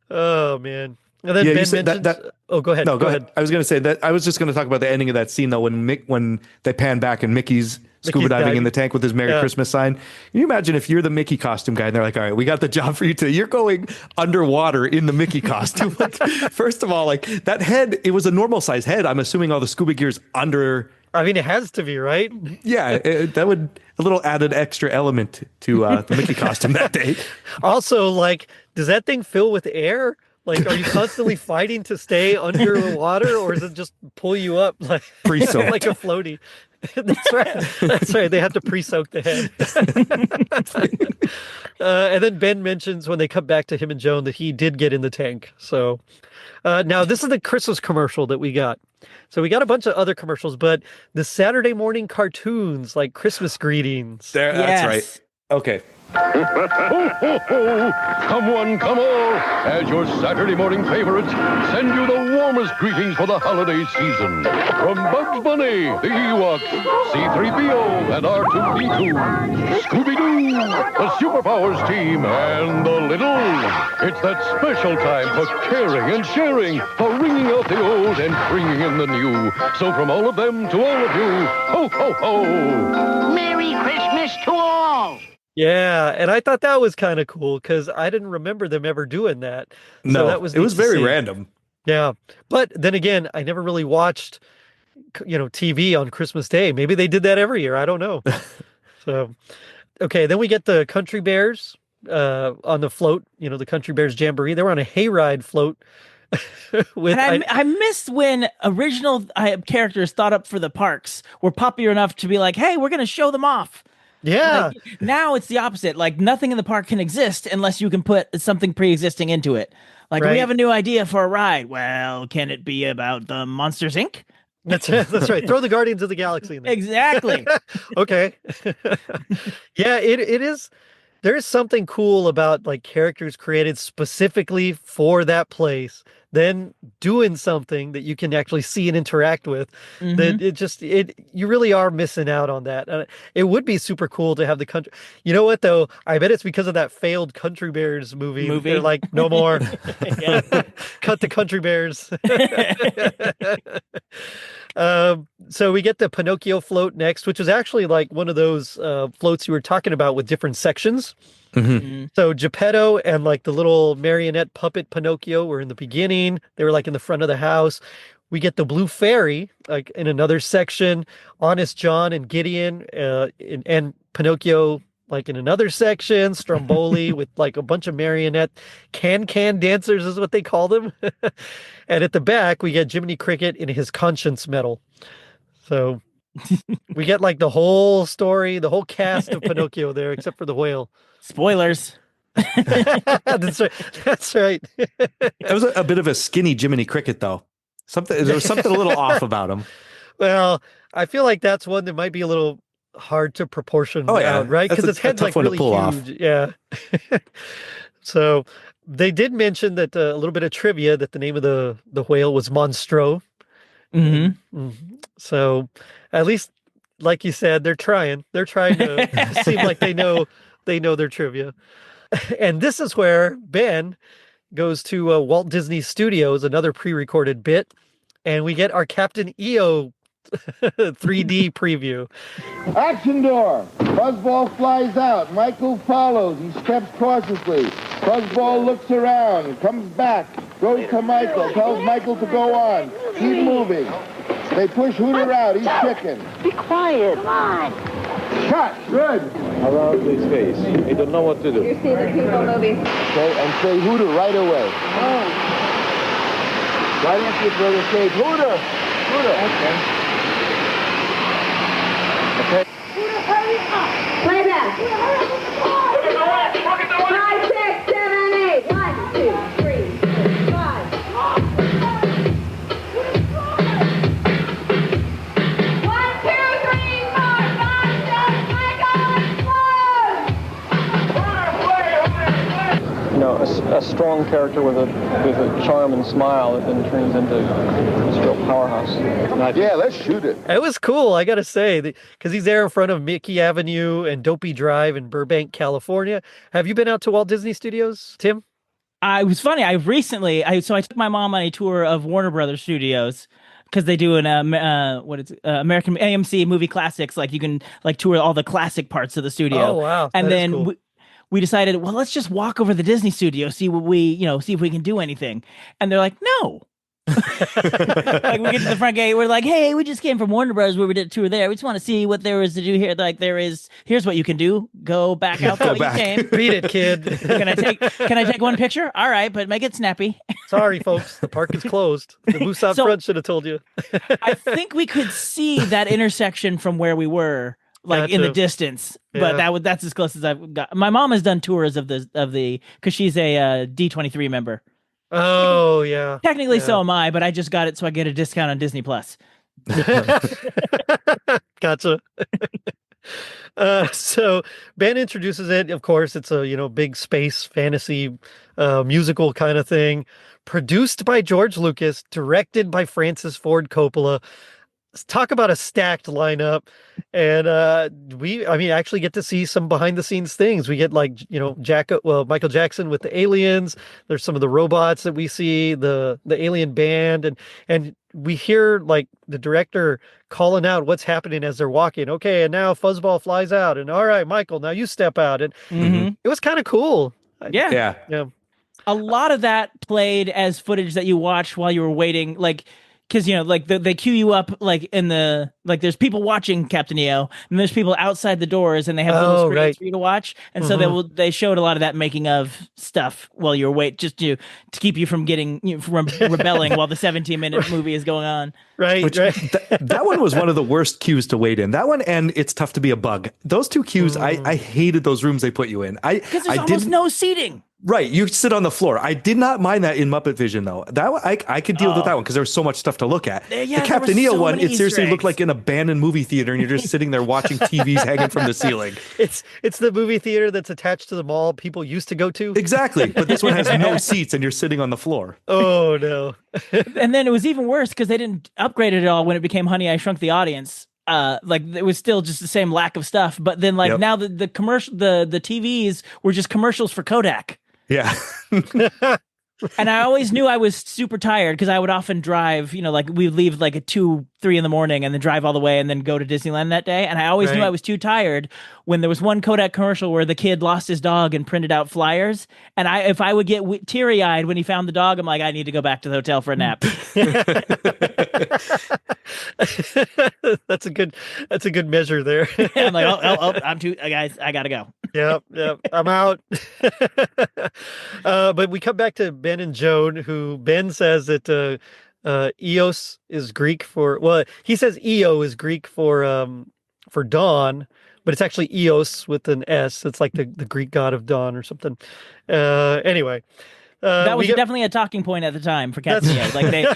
Oh man. And then Ben mentioned oh, go ahead. No, go ahead. I was going to say that I was just going to talk about the ending of that scene though, when they pan back and Mickey's scuba diving in the tank with his Merry Christmas sign. Can you imagine if you're the Mickey costume guy and they're like, all right, we got the job for you today. You're going underwater in the Mickey costume. Like, first of all, like that head, it was a normal size head. I'm assuming all the scuba gear's under. I mean, it has to be, right? Yeah, that would a little added extra element to the Mickey costume that day. Also, like, does that thing fill with air? Like, are you constantly fighting to stay underwater, or does it just pull you up like pre-soaked, like a floaty? That's right. That's right. They have to pre-soak the head. And then Ben mentions when they come back to him and Joan that he did get in the tank. So now this is the Christmas commercial that we got. So we got a bunch of other commercials, but the Saturday morning cartoons like Christmas greetings. That's right. Okay. Ho, ho, ho! Come one, come all, as your Saturday morning favorites send you the warmest greetings for the holiday season. From Bugs Bunny, the Ewoks, C-3PO, and R2-D2, Scooby-Doo, the Superpowers team, and the Littles. It's that special time for caring and sharing, for ringing out the old and bringing in the new. So from all of them to all of you, ho, ho, ho! Merry Christmas to all! Yeah, and I thought that was kind of cool because I didn't remember them ever doing that. No, so that was it was very random. Yeah, but then again, I never really watched, TV on Christmas Day. Maybe they did that every year. I don't know. So then we get the Country Bears on the float, the Country Bears Jamboree. They were on a hayride float. And I miss when original characters thought up for the parks were popular enough to be like, hey, we're going to show them off. Yeah. Like, now it's the opposite. Like nothing in the park can exist unless you can put something pre-existing into it. Like we have a new idea for a ride. Well, can it be about the Monsters Inc.? That's right. Throw the Guardians of the Galaxy in there. Exactly. Okay. Yeah, it is. There is something cool about like characters created specifically for that place, then doing something that you can actually see and interact with. That you really are missing out on that. It would be super cool to have the country. You know what though? I bet it's because of that failed Country Bears movie. They're like, no more. Cut the Country Bears. So we get the Pinocchio float next, which is actually like one of those floats you were talking about with different sections. So Geppetto and like the little marionette puppet Pinocchio were in the beginning. They were like in the front of the house. We get the Blue Fairy like in another section. Honest John and Gideon and Pinocchio like in another section. Stromboli with like a bunch of marionette can dancers is what they call them. And at the back we get Jiminy Cricket in his conscience medal. So we get like the whole story, the whole cast of Pinocchio there, except for the whale. Spoilers. That's right. That's right. That was a bit of a skinny Jiminy Cricket, though. There was something a little off about him. Well, I feel like that's one that might be a little hard to proportion out, right? Because its head's like really huge. Off. Yeah. So they did mention that a little bit of trivia that the name of the whale was Monstro. So at least, like you said, they're trying. They're trying to seem like they know their trivia. And this is where Ben goes to Walt Disney Studios, another pre-recorded bit, and we get our Captain EO 3D preview. Action door. Fuzzball flies out. Michael follows. He steps cautiously. Fuzzball looks around, comes back, goes to Michael, tells Michael to go on. Keep moving. They push Hooter out. He's chicken. Be quiet. Come on. Cut. Good. Around his face. He doesn't know what to do. You see the people movie. Okay, and say Hooter right away. Oh. Right after you throw the cage. Hooter. Hooter. Okay. Hooter, hurry up. Play back. Look at the left. Look at the left. 5, 6, 7, 8. 1, 2, 3, 4, 5. 1, 2, 3, 4, 5, 6, Michael, explode! A strong character with a charm and smile that then turns into this real powerhouse. Yeah, let's shoot it. It was cool, I gotta say, because he's there in front of Mickey Avenue and Dopey Drive in Burbank, California. Have you been out to Walt Disney Studios, Tim? It was funny. I took my mom on a tour of Warner Brothers Studios because they do an American AMC movie classics. Like you can like tour all the classic parts of the studio. Oh wow! And then cool. we decided, well, let's just walk over to the Disney studio, see if we can do anything. And they're like, no. Like we get to the front gate, we're like, hey, we just came from Warner Bros. Where we did a tour there. We just want to see what there is to do here. Like here's what you can do. Go back out the way you came. Beat it, kid. Can I take one picture? All right, but make it snappy. Sorry, folks, the park is closed. The moose out front should have told you. I think we could see that intersection from where we were, like in the distance. But that's as close as I've got. My mom has done tours of the because she's a D23 member. Oh yeah. Technically, so am I, but I just got it so I get a discount on Disney Plus. Gotcha. So Ben introduces it. Of course, it's a big space fantasy musical kind of thing, produced by George Lucas, directed by Francis Ford Coppola. Let's talk about a stacked lineup, and we actually get to see some behind the scenes things. We get Michael Jackson with the aliens. There's some of the robots that we see, the alien band, and we hear like the director calling out what's happening as they're walking. Okay, and now Fuzzball flies out, and all right, Michael, now you step out, and it was kind of cool. Yeah. A lot of that played as footage that you watch while you were waiting, like. because like they queue you up like in the like there's people watching Captain EO and there's people outside the doors and they have little screens for you to watch, and so they showed a lot of that making of stuff while you're just to keep you from getting from rebelling while the 17-minute movie is going on. Right. That one was one of the worst queues to wait in. That one and It's Tough to Be a Bug. Those two queues, I hated those rooms they put you in. Because there's almost no seating. Right, you sit on the floor. I did not mind that in Muppet Vision, though. That one, I could deal with that one because there was so much stuff to look at. The Captain EO one, it seriously looked like an abandoned movie theater, and you're just sitting there watching TVs hanging from the ceiling. It's the movie theater that's attached to the mall people used to go to. Exactly, but this one has no seats, and you're sitting on the floor. Oh, no. And then it was even worse because they didn't upgrade it at all when it became Honey, I Shrunk the Audience. Like it was still just the same lack of stuff. But then now the commercial, the TVs were just commercials for Kodak. Yeah. And I always knew I was super tired because I would often drive, like we'd leave like at 2, 3 in the morning and then drive all the way and then go to Disneyland that day. And I always knew I was too tired when there was one Kodak commercial where the kid lost his dog and printed out flyers. And if I would get teary-eyed when he found the dog, I'm like, I need to go back to the hotel for a nap. That's a good measure there. I'm like, oh, guys, I gotta go. Yep, I'm out. But we come back to Ben and Joan, who Ben says that Eos is Greek for, he says Eo is Greek for dawn, but it's actually Eos with an S. It's like the Greek god of dawn or something. Anyway. That was definitely a talking point at the time for Captain EO. Like they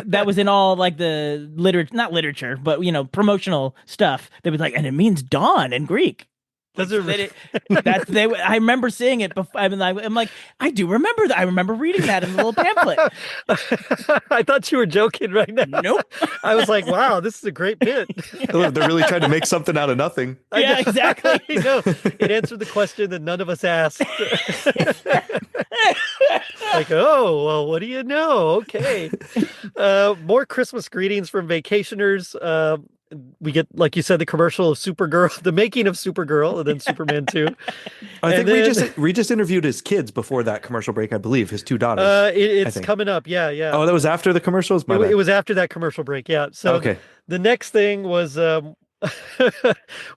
that was in all like the not literature, but promotional stuff. They was like, and it means dawn in Greek. I remember seeing it before. I'm like, I do remember that. I remember reading that in the little pamphlet. I thought you were joking right now. Nope. I was like, wow, this is a great bit. They're really trying to make something out of nothing. Yeah, exactly. I know. It answered the question that none of us asked. Like, oh, well, what do you know? Okay. More Christmas greetings from vacationers. We get, like you said, the commercial of Supergirl, the making of Supergirl, and then Superman 2. I think Regis interviewed his kids before that commercial break, I believe, his 2 daughters. It's coming up, yeah. Oh, that was after the commercials? It was after that commercial break, yeah. So the next thing was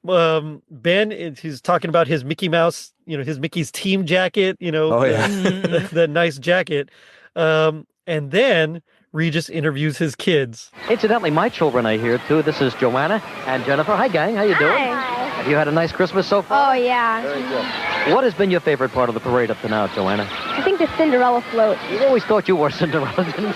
Ben, he's talking about his Mickey Mouse, his Mickey's team jacket, that nice jacket. And then Regis interviews his kids. Incidentally, my children are here too. This is Joanna and Jennifer. Hi, gang. How you doing? Hi. Have you had a nice Christmas so far? Oh, yeah. Very good. What has been your favorite part of the parade up to now, Joanna? I think the Cinderella float. You always thought you were Cinderella, didn't you?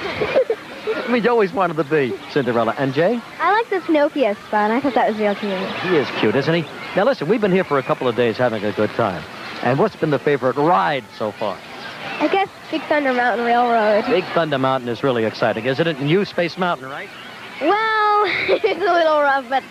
I mean, you always wanted to be Cinderella. And Jay? I like the Pinocchio spot. I thought that was real cute. He is cute, isn't he? Now, listen, we've been here for a couple of days having a good time. And what's been the favorite ride so far? I guess Big Thunder Mountain Railroad. Big Thunder Mountain is really exciting, isn't it? And you, Space Mountain, right? Well, it's a little rough, but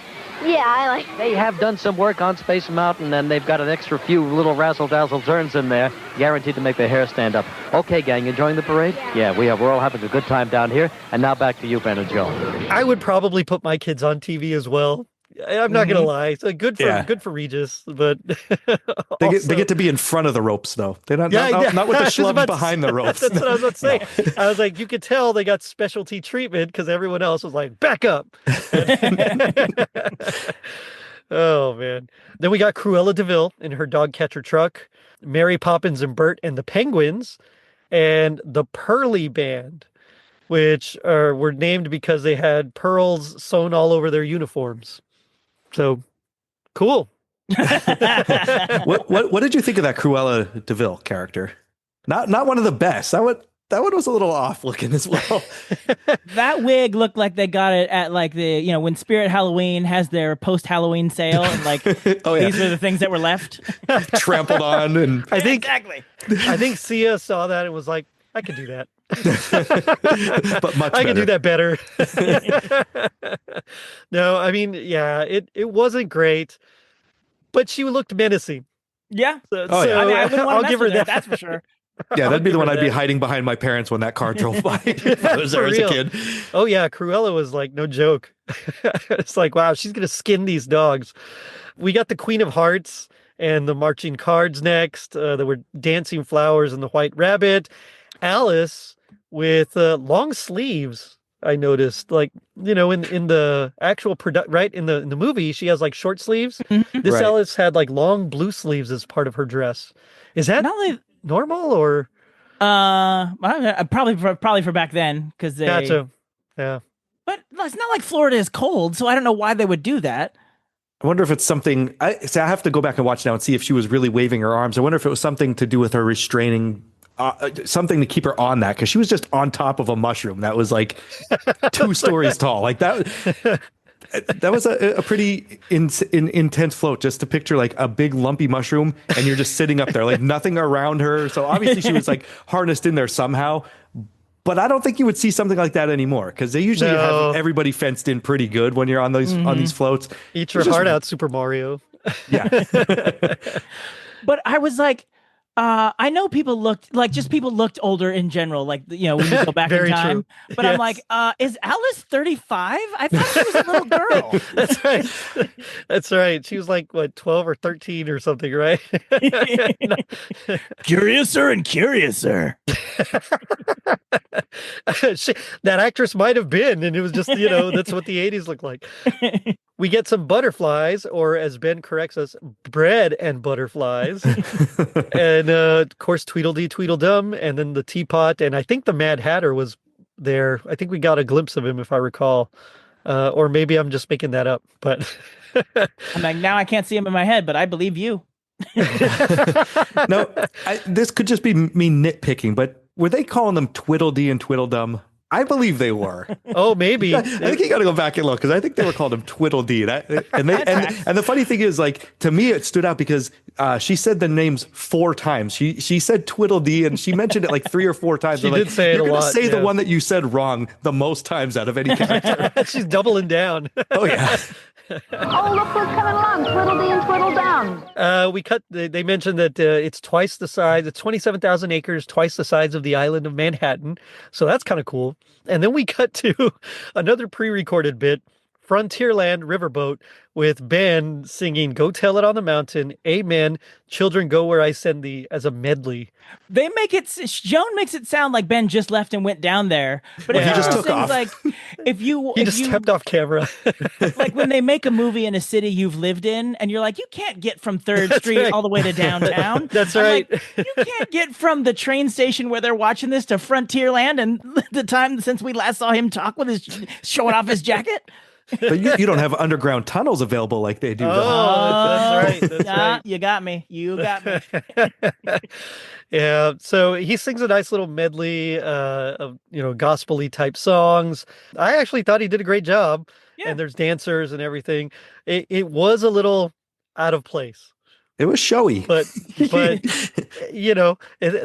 yeah, I like it. They have done some work on Space Mountain, and they've got an extra few little razzle-dazzle turns in there, guaranteed to make their hair stand up. Okay, gang, enjoying the parade? Yeah, we are. We're all having a good time down here. And now back to you, Ben and Joe. I would probably put my kids on TV as well. I'm not gonna lie. So good for Regis, but they get to be in front of the ropes though. They're not with the schlubs behind the ropes. That's what I was about to say. No. I was like, you could tell they got specialty treatment because everyone else was like, back up. Oh man. Then we got Cruella de Vil in her dog catcher truck, Mary Poppins and Bert and the Penguins, and the Pearly Band, which were named because they had pearls sewn all over their uniforms. So cool. What did you think of that Cruella de Vil character? Not one of the best. That one was a little off looking as well. That wig looked like they got it at like the when Spirit Halloween has their post Halloween sale and like these are the things that were left trampled on. And I think Sia saw that and was like, I could do that. But much I could do that better. No, I mean, yeah, it wasn't great, but she looked menacing. Yeah. So, I mean, I wouldn't want to mess with her, that's for sure. Yeah, that'd be the one I'd be hiding behind my parents when that car drove by if I was there as a kid. Oh yeah, Cruella was like no joke. It's like, wow, she's gonna skin these dogs. We got the Queen of Hearts and the marching cards next. There were dancing flowers and the White Rabbit. Alice with long sleeves. I noticed, like, in the actual right in the movie, she has like short sleeves. This Right. Alice had like long blue sleeves as part of her dress. Is that Not only normal or? probably for back then because they. Gotcha. Yeah. But it's not like Florida is cold, so I don't know why they would do that. I wonder if it's something. I have to go back and watch now and see if she was really waving her arms. I wonder if it was something to do with her restraining, something to keep her on that, because she was just on top of a mushroom that was like 2 stories tall. Like that. That was a pretty intense float, just to picture like a big lumpy mushroom and you're just sitting up there, like nothing around her. So obviously she was like harnessed in there somehow. But I don't think you would see something like that anymore, because they usually have everybody fenced in pretty good when you're on these floats. Eat your heart out, Super Mario. Yeah. But I was like, I know people looked older in general, like, when you go back in time. True. But yes. I'm like, is Alice 35? I thought she was a little girl. That's right. That's right. She was like, what, 12 or 13 or something, right? Curiouser and curiouser. That actress might have been, and it was just, that's what the 80s looked like. We get some butterflies, or as Ben corrects us, bread and butterflies. And of course, Tweedledee Tweedledum, and then the teapot, and I think the Mad Hatter was there. I think we got a glimpse of him, if I recall. Or maybe I'm just making that up. But I'm like, now I can't see him in my head, but I believe you. No, this could just be me nitpicking, but were they calling them Tweedledee and Tweedledum? I believe they were. Oh, maybe. I think you got to go back and look, because I think they were called him Tweedledee. And the funny thing is, like, to me, it stood out because she said the names 4 times. She said Tweedledee, and she mentioned it like 3 or 4 times. She did say it a lot. You're going to say the one that you said wrong the most times out of any character. She's doubling down. Oh, yeah. Oh, look who's coming along, Tweedledee and Tweedledum. They mentioned that it's twice the size, it's 27,000 acres, twice the size of the island of Manhattan. So that's kind of cool. And then we cut to another pre-recorded bit, Frontierland Riverboat, with Ben singing Go Tell It on the Mountain, Amen, Children Go Where I Send Thee, as a medley. They make it, Joan makes it sound like Ben just left and went down there. But he just took off. Like, he just stepped off camera. Like when they make a movie in a city you've lived in, and you're like, you can't get from 3rd Street all the way to downtown. That's right. Like, you can't get from the train station where they're watching this to Frontierland, and the time since we last saw him talk with his showing off his jacket. But you don't have underground tunnels available like they do. That's right. That's right. You got me. You got me. Yeah. So he sings a nice little medley of, gospel-y type songs. I actually thought he did a great job. Yeah. And there's dancers and everything. It was a little out of place. It was showy, but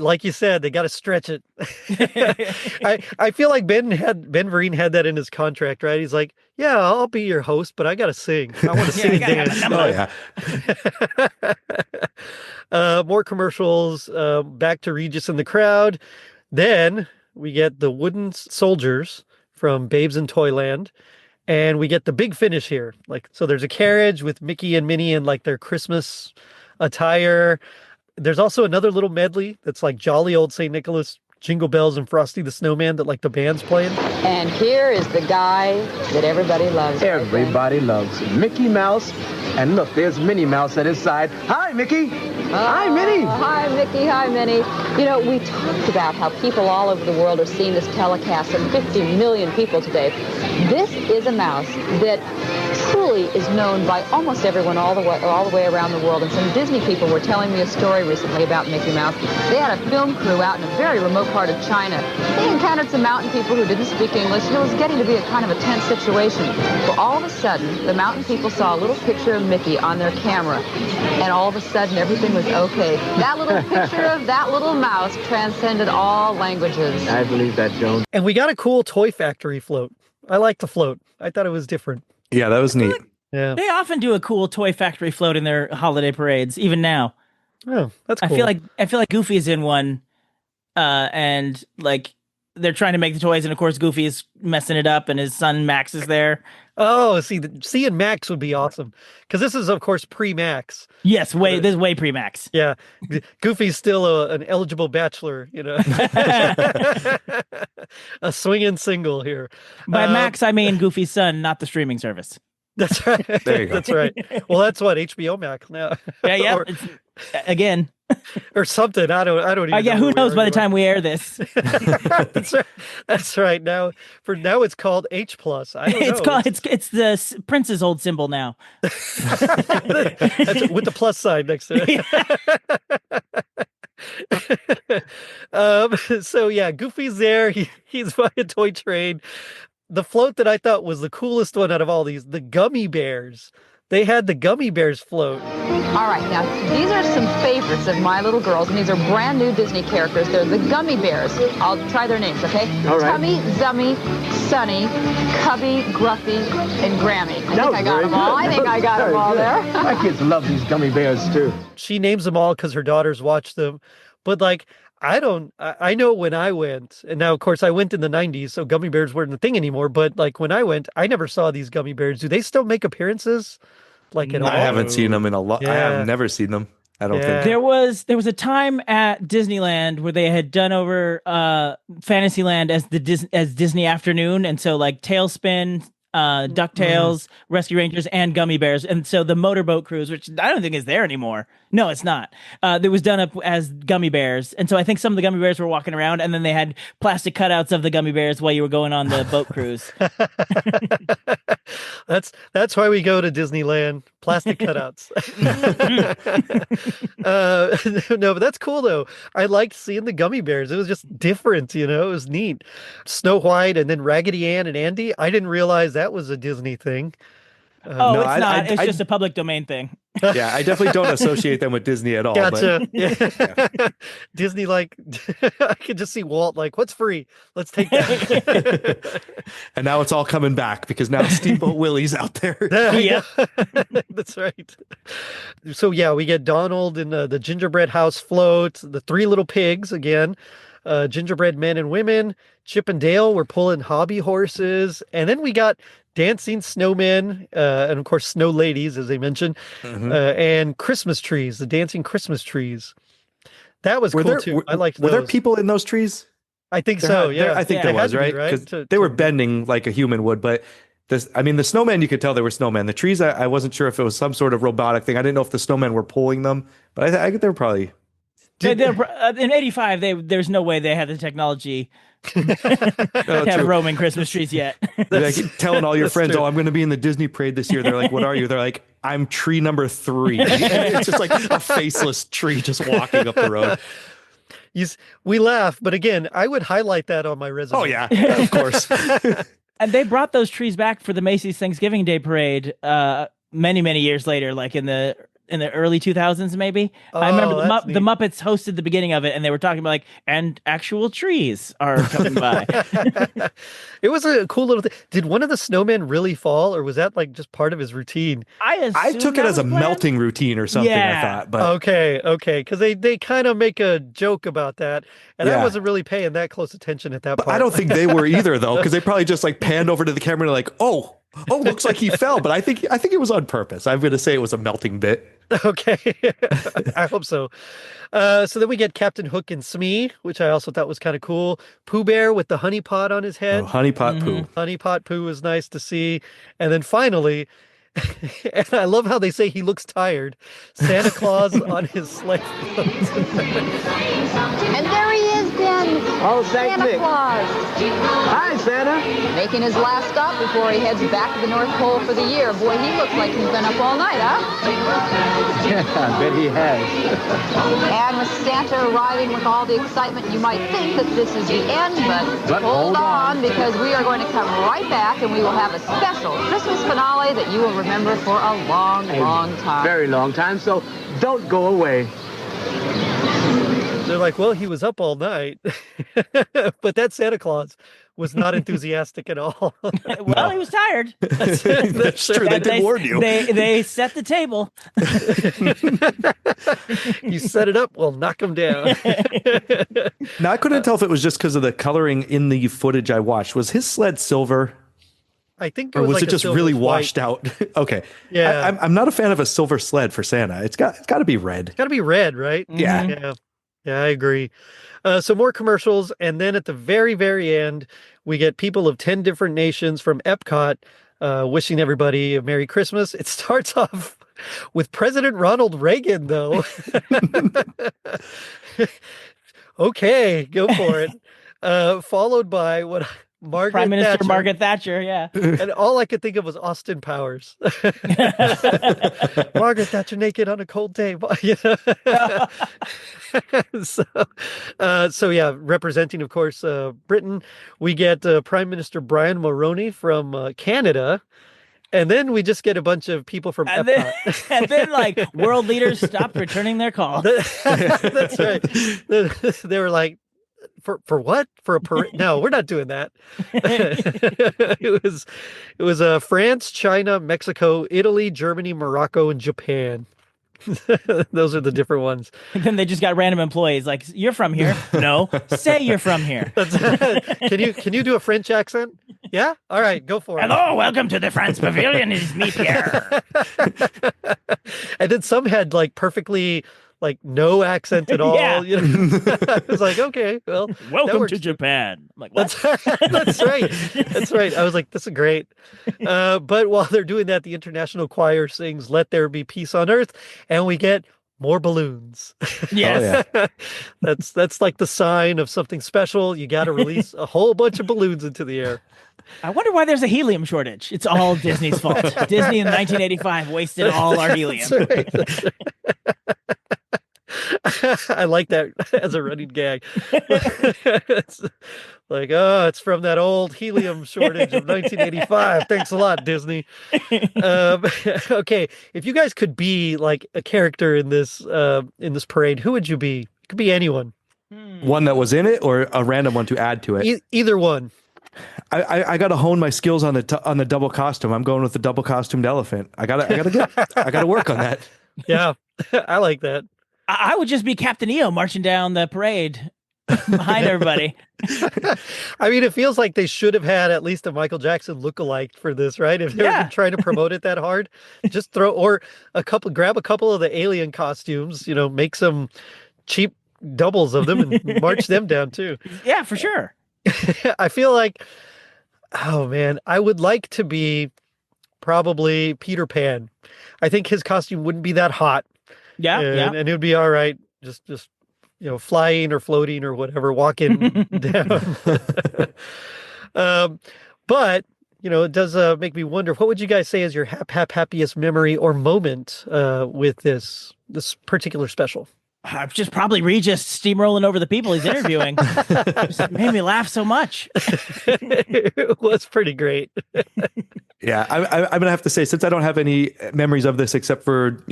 like you said, they got to stretch it. I feel like Ben Vereen had that in his contract, right? He's like, yeah, I'll be your host, but I got to sing. I want to sing and dance. Oh yeah. More commercials. Back to Regis and the crowd. Then we get the wooden soldiers from Babes in Toyland. And we get the big finish here. So there's a carriage with Mickey and Minnie in like their Christmas attire. There's also another little medley that's like jolly old St. Nicholas, Jingle Bells, and Frosty the Snowman that like the band's playing. And here is the guy that everybody loves. Everybody loves Mickey Mouse. And look, there's Minnie Mouse at his side. Hi, Mickey. Hi, Minnie. Hi, Mickey. Hi, Minnie. We talked about how people all over the world are seeing this telecast, and 50 million people today. This is a mouse that truly is known by almost everyone all the way around the world. And some Disney people were telling me a story recently about Mickey Mouse. They had a film crew out in a very remote part of China. They encountered some mountain people who didn't speak English, and it was getting to be a kind of a tense situation. But all of a sudden, the mountain people saw a little picture of Mickey on their camera, and all of a sudden, everything was okay. That little picture of that little mouse transcended all languages. I believe that, Joan. And we got a cool toy factory float. I like the float. I thought it was different. Yeah, that was neat. Yeah, they often do a cool toy factory float in their holiday parades, even now. Oh, that's cool. I feel like Goofy is in one, and like they're trying to make the toys, and of course Goofy is messing it up, and his son Max is there. Oh, seeing Max would be awesome, because this is of course pre-Max. Yes, this is way pre-Max. Yeah, Goofy's still an eligible bachelor, a swinging single here. By Max, I mean Goofy's son, not the streaming service. That's right. There you go. That's right. Well, that's what HBO Max now. Yeah. or, again, or something. I don't even. Yeah, who knows by the time we air this? That's right. That's right. Now it's called H plus. I don't know. It's the Prince's old symbol now. That's with the plus sign next to it. So yeah, Goofy's there. He's by a toy train. The float that I thought was the coolest one out of all these, the Gummi Bears. They had the Gummi Bears float. All right, now, these are some favorites of my little girls, and these are brand new Disney characters. They're the Gummi Bears. I'll try their names, okay? All right. Tummy, Zummy, Sunny, Cubby, Gruffy, and Grammy. I think I got them all there. My kids love these Gummi Bears, too. She names them all because her daughters watch them. But, like, I know when I went, and now, of course, I went in the 90s, so Gummi Bears weren't a thing anymore. But, like, when I went, I never saw these Gummi Bears. Do they still make appearances? Like at all? I haven't seen them in a lot. Yeah. I have never seen them. I don't think There was a time at Disneyland where they had done over Fantasyland as Disney Afternoon, and so like Tailspin, DuckTales, Rescue Rangers, and Gummi Bears, and so the motorboat cruise, which I don't think is there anymore. No, it's not. That was done up as Gummi Bears, and so I think some of the Gummi Bears were walking around, and then they had plastic cutouts of the Gummi Bears while you were going on the boat cruise. That's why we go to Disneyland. Plastic cutouts. No, but that's cool though. I liked seeing the Gummi Bears. It was just different, It was neat. Snow White and then Raggedy Ann and Andy. I didn't realize that was a Disney thing. It's not. It's just a public domain thing. Yeah, I definitely don't associate them with Disney at all. Gotcha. But, yeah. Disney, like, I could just see Walt like, what's free? Let's take that. And now it's all coming back because now Steamboat Willie's out there. Yeah, that's right. So yeah, we get Donald in the gingerbread house float, the three little pigs again, gingerbread men and women, Chip and Dale were pulling hobby horses, and then we got dancing snowmen, and of course snow ladies, as they mentioned, and Christmas trees, the dancing Christmas trees. That was cool too. I liked those. Were there people in those trees? I think so. Yeah, I think there was, right? Because they were bending like a human would. But the snowmen, you could tell they were snowmen. The trees, I wasn't sure if it was some sort of robotic thing. I didn't know if the snowmen were pulling them, but I think they were probably. In '85, there's no way they had the technology to have roaming Christmas trees yet. Like telling all your friends, true. "Oh, I'm going to be in the Disney parade this year." They're like, "What are you?" They're like, "I'm tree number 3." And it's just like a faceless tree just walking up the road. We laugh, but again, I would highlight that on my resume. Oh yeah, of course. And they brought those trees back for the Macy's Thanksgiving Day parade many years later, like in the early 2000s, maybe. I remember the Muppets hosted the beginning of it, and they were talking about and actual trees are coming by. It was a cool little thing. Did one of the snowmen really fall, or was that like just part of his routine? I took it as a melting routine or something. Yeah. I thought, but okay, because they kind of make a joke about that, and I wasn't really paying that close attention at that point. I don't think they were either, though, because they probably just like panned over to the camera and like, oh, looks like he fell, but I think it was on purpose. I'm going to say it was a melting bit. Okay, I hope so. So then we get Captain Hook and Smee, which I also thought was kind of cool. Pooh Bear with the honey pot on his head. Oh, honey pot Pooh. Honey pot Pooh was nice to see. And then finally, and I love how they say he looks tired, Santa Claus on his sleigh. And there he is, Ben. Oh, thank Santa Nick. Claus. Hi, Santa. Making his last stop before he heads back to the North Pole for the year. Boy, he looks like he's been up all night, huh? Yeah, I bet he has. And with Santa arriving with all the excitement, you might think that this is the end, but hold on, because we are going to come right back, and we will have a special Christmas finale that you will remember for a long time. Very long time, so don't go away. They're like, well, he was up all night. But that Santa Claus was not enthusiastic at all. Well, he was tired. That's true. They did warn you. They set the table. You set it up, we'll knock him down. Now, I couldn't tell if it was just because of the coloring in the footage I watched. Was his sled silver? I think or was like it just really washed out? Okay. Yeah. I'm not a fan of a silver sled for Santa. It's got to be red. It's got to be red, right? Yeah. Yeah, I agree. So more commercials. And then at the very, very end, we get people of 10 different nations from Epcot wishing everybody a Merry Christmas. It starts off with President Ronald Reagan, though. Okay, go for it. Followed by what... Prime Minister Margaret Thatcher, yeah. And all I could think of was Austin Powers. Margaret Thatcher naked on a cold day. So yeah, representing, of course, Britain, we get Prime Minister Brian Mulroney from Canada. And then we just get a bunch of people from Epcot. And then like world leaders stopped returning their call. That's right. They were like, for what? For a parade? No, we're not doing that. It was France, China, Mexico, Italy, Germany, Morocco, and Japan. Those are the different ones. And then they just got random employees like, you're from here. No, say you're from here. Can you do a French accent? Yeah? All right, go for it. Hello, welcome to the France Pavilion. It is me, Pierre. And then some had like perfectly like no accent at all. Yeah. You know? I was like, okay, well, welcome to Japan. I'm like, what? That's right. That's right. I was like, this is great. But while they're doing that, the international choir sings "Let There Be Peace on Earth," and we get more balloons. Yes. Oh, yeah. That's like the sign of something special. You got to release a whole bunch of balloons into the air. I wonder why there's a helium shortage. It's all Disney's fault. Disney in 1985 wasted all our helium. That's right. That's right. I like that as a running gag. It's like, oh, it's from that old helium shortage of 1985. Thanks a lot, Disney. Okay, if you guys could be like a character in this parade, who would you be? It could be anyone. One that was in it, or a random one to add to it. Either one. I got to hone my skills on the double costume. I'm going with the double costumed elephant. I gotta work on that. Yeah, I like that. I would just be Captain EO marching down the parade behind everybody. I mean, it feels like they should have had at least a Michael Jackson lookalike for this, right? If they were trying to promote it that hard, just grab a couple of the alien costumes, make some cheap doubles of them and march them down too. Yeah, for sure. I feel like, oh man, I would like to be probably Peter Pan. I think his costume wouldn't be that hot. Yeah, and it would be all right. Just flying or floating or whatever, walking down. But it does make me wonder. What would you guys say is your happiest memory or moment with this particular special? Just probably Regis steamrolling over the people he's interviewing. Just made me laugh so much. It was pretty great. Yeah, I'm gonna have to say, since I don't have any memories of this except for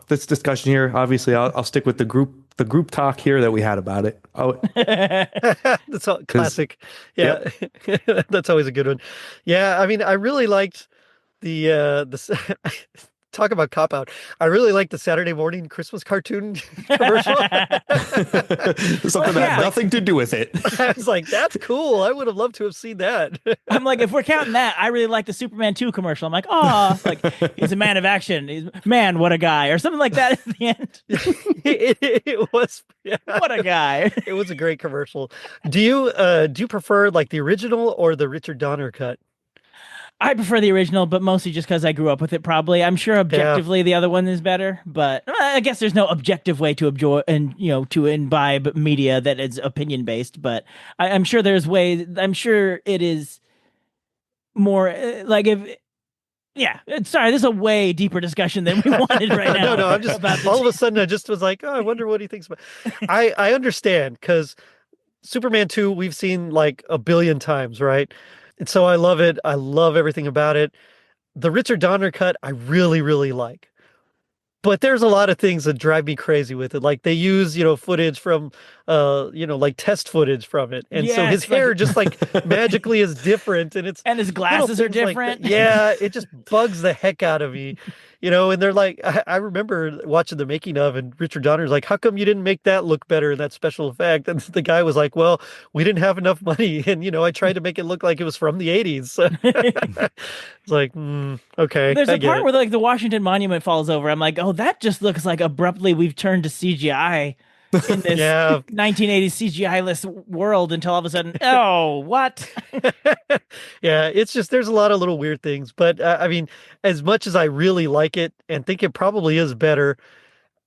this discussion here, obviously I'll stick with the group talk here that we had about it. Oh, that's all classic. Yeah, yep. That's always a good one. Yeah, I mean, I really liked the talk about cop out. I really like the Saturday morning Christmas cartoon commercial. Something that had nothing to do with it. I was like, that's cool. I would have loved to have seen that. I'm like, if we're counting that, I really like the Superman 2 commercial. I'm like, oh, like he's a man of action. Man, what a guy, or something like that at the end. It was, yeah. What a guy. It was a great commercial. Do you prefer like the original or the Richard Donner cut? I prefer the original, but mostly just because I grew up with it, probably. I'm sure objectively the other one is better, but I guess there's no objective way to enjoy and, to imbibe media that is opinion based, but I'm sure there's ways. I'm sure it is more like sorry, this is a way deeper discussion than we wanted right now. No, I'm just, all of a sudden I just was like, oh, I wonder what he thinks about. I understand, because Superman 2, we've seen like a billion times, right? And so I love it. I love everything about it. The Richard Donner cut, I really, really like. But there's a lot of things that drive me crazy with it. Like they use, footage from, like test footage from it. And so his hair just like magically is different. And his glasses are different. Yeah, it just bugs the heck out of me. And they're like, I remember watching the making of, and Richard Donner's like, how come you didn't make that look better in that special effect? And the guy was like, well, we didn't have enough money. And, I tried to make it look like it was from the 80s. It's like, okay. There's a part where like the Washington Monument falls over. I'm like, oh, that just looks like abruptly we've turned to CGI in this 1980s CGI-less world until all of a sudden, oh, what? Yeah, it's just, there's a lot of little weird things. But I mean, as much as I really like it and think it probably is better,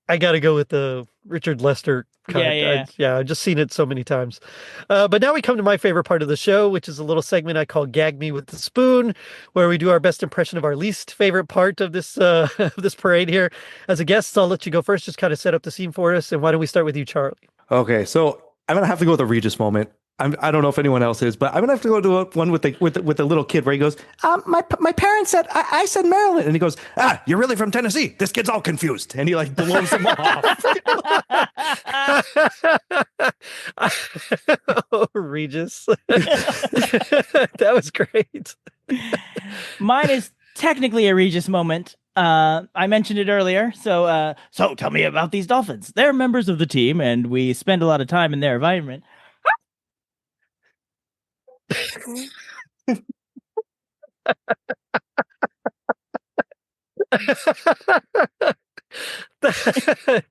I got to go with the Richard Lester cut. I've just seen it so many times. But now we come to my favorite part of the show, which is a little segment I call Gag Me with the Spoon, where we do our best impression of our least favorite part of this this parade here. As a guest, I'll let you go first. Just kind of set up the scene for us. And why don't we start with you, Charlie? Okay, so I'm going to have to go with a Regis moment. I don't know if anyone else is, but I'm gonna have to go to one with the little kid where he goes, my parents said I said Maryland, and he goes, you're really from Tennessee? This kid's all confused, and he like blows him off. Oh, Regis, that was great. Mine is technically a Regis moment. I mentioned it earlier. So tell me about these dolphins. They're members of the team, and we spend a lot of time in their environment.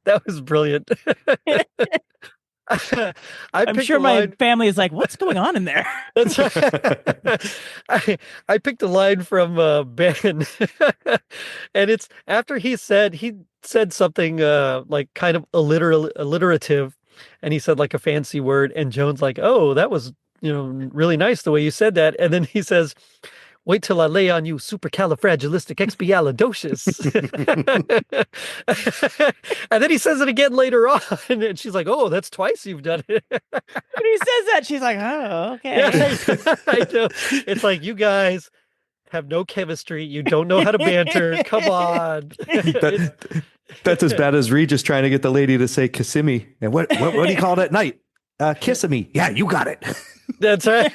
That was brilliant. I'm sure my family is like, what's going on in there? That's right. I picked a line from Ben, and it's after he said something like kind of alliterative, and he said like a fancy word, and Joan's like, oh, that was really nice the way you said that. And then he says, wait till I lay on you supercalifragilisticexpialidocious. And then he says it again later on. And she's like, oh, that's twice you've done it. When he says that, she's like, oh, okay. Yeah, I know. It's like, you guys have no chemistry. You don't know how to banter. Come on. That's as bad as Regis trying to get the lady to say Kissimmee. And what do you call it at night? Kissimmee. Yeah, you got it. That's right.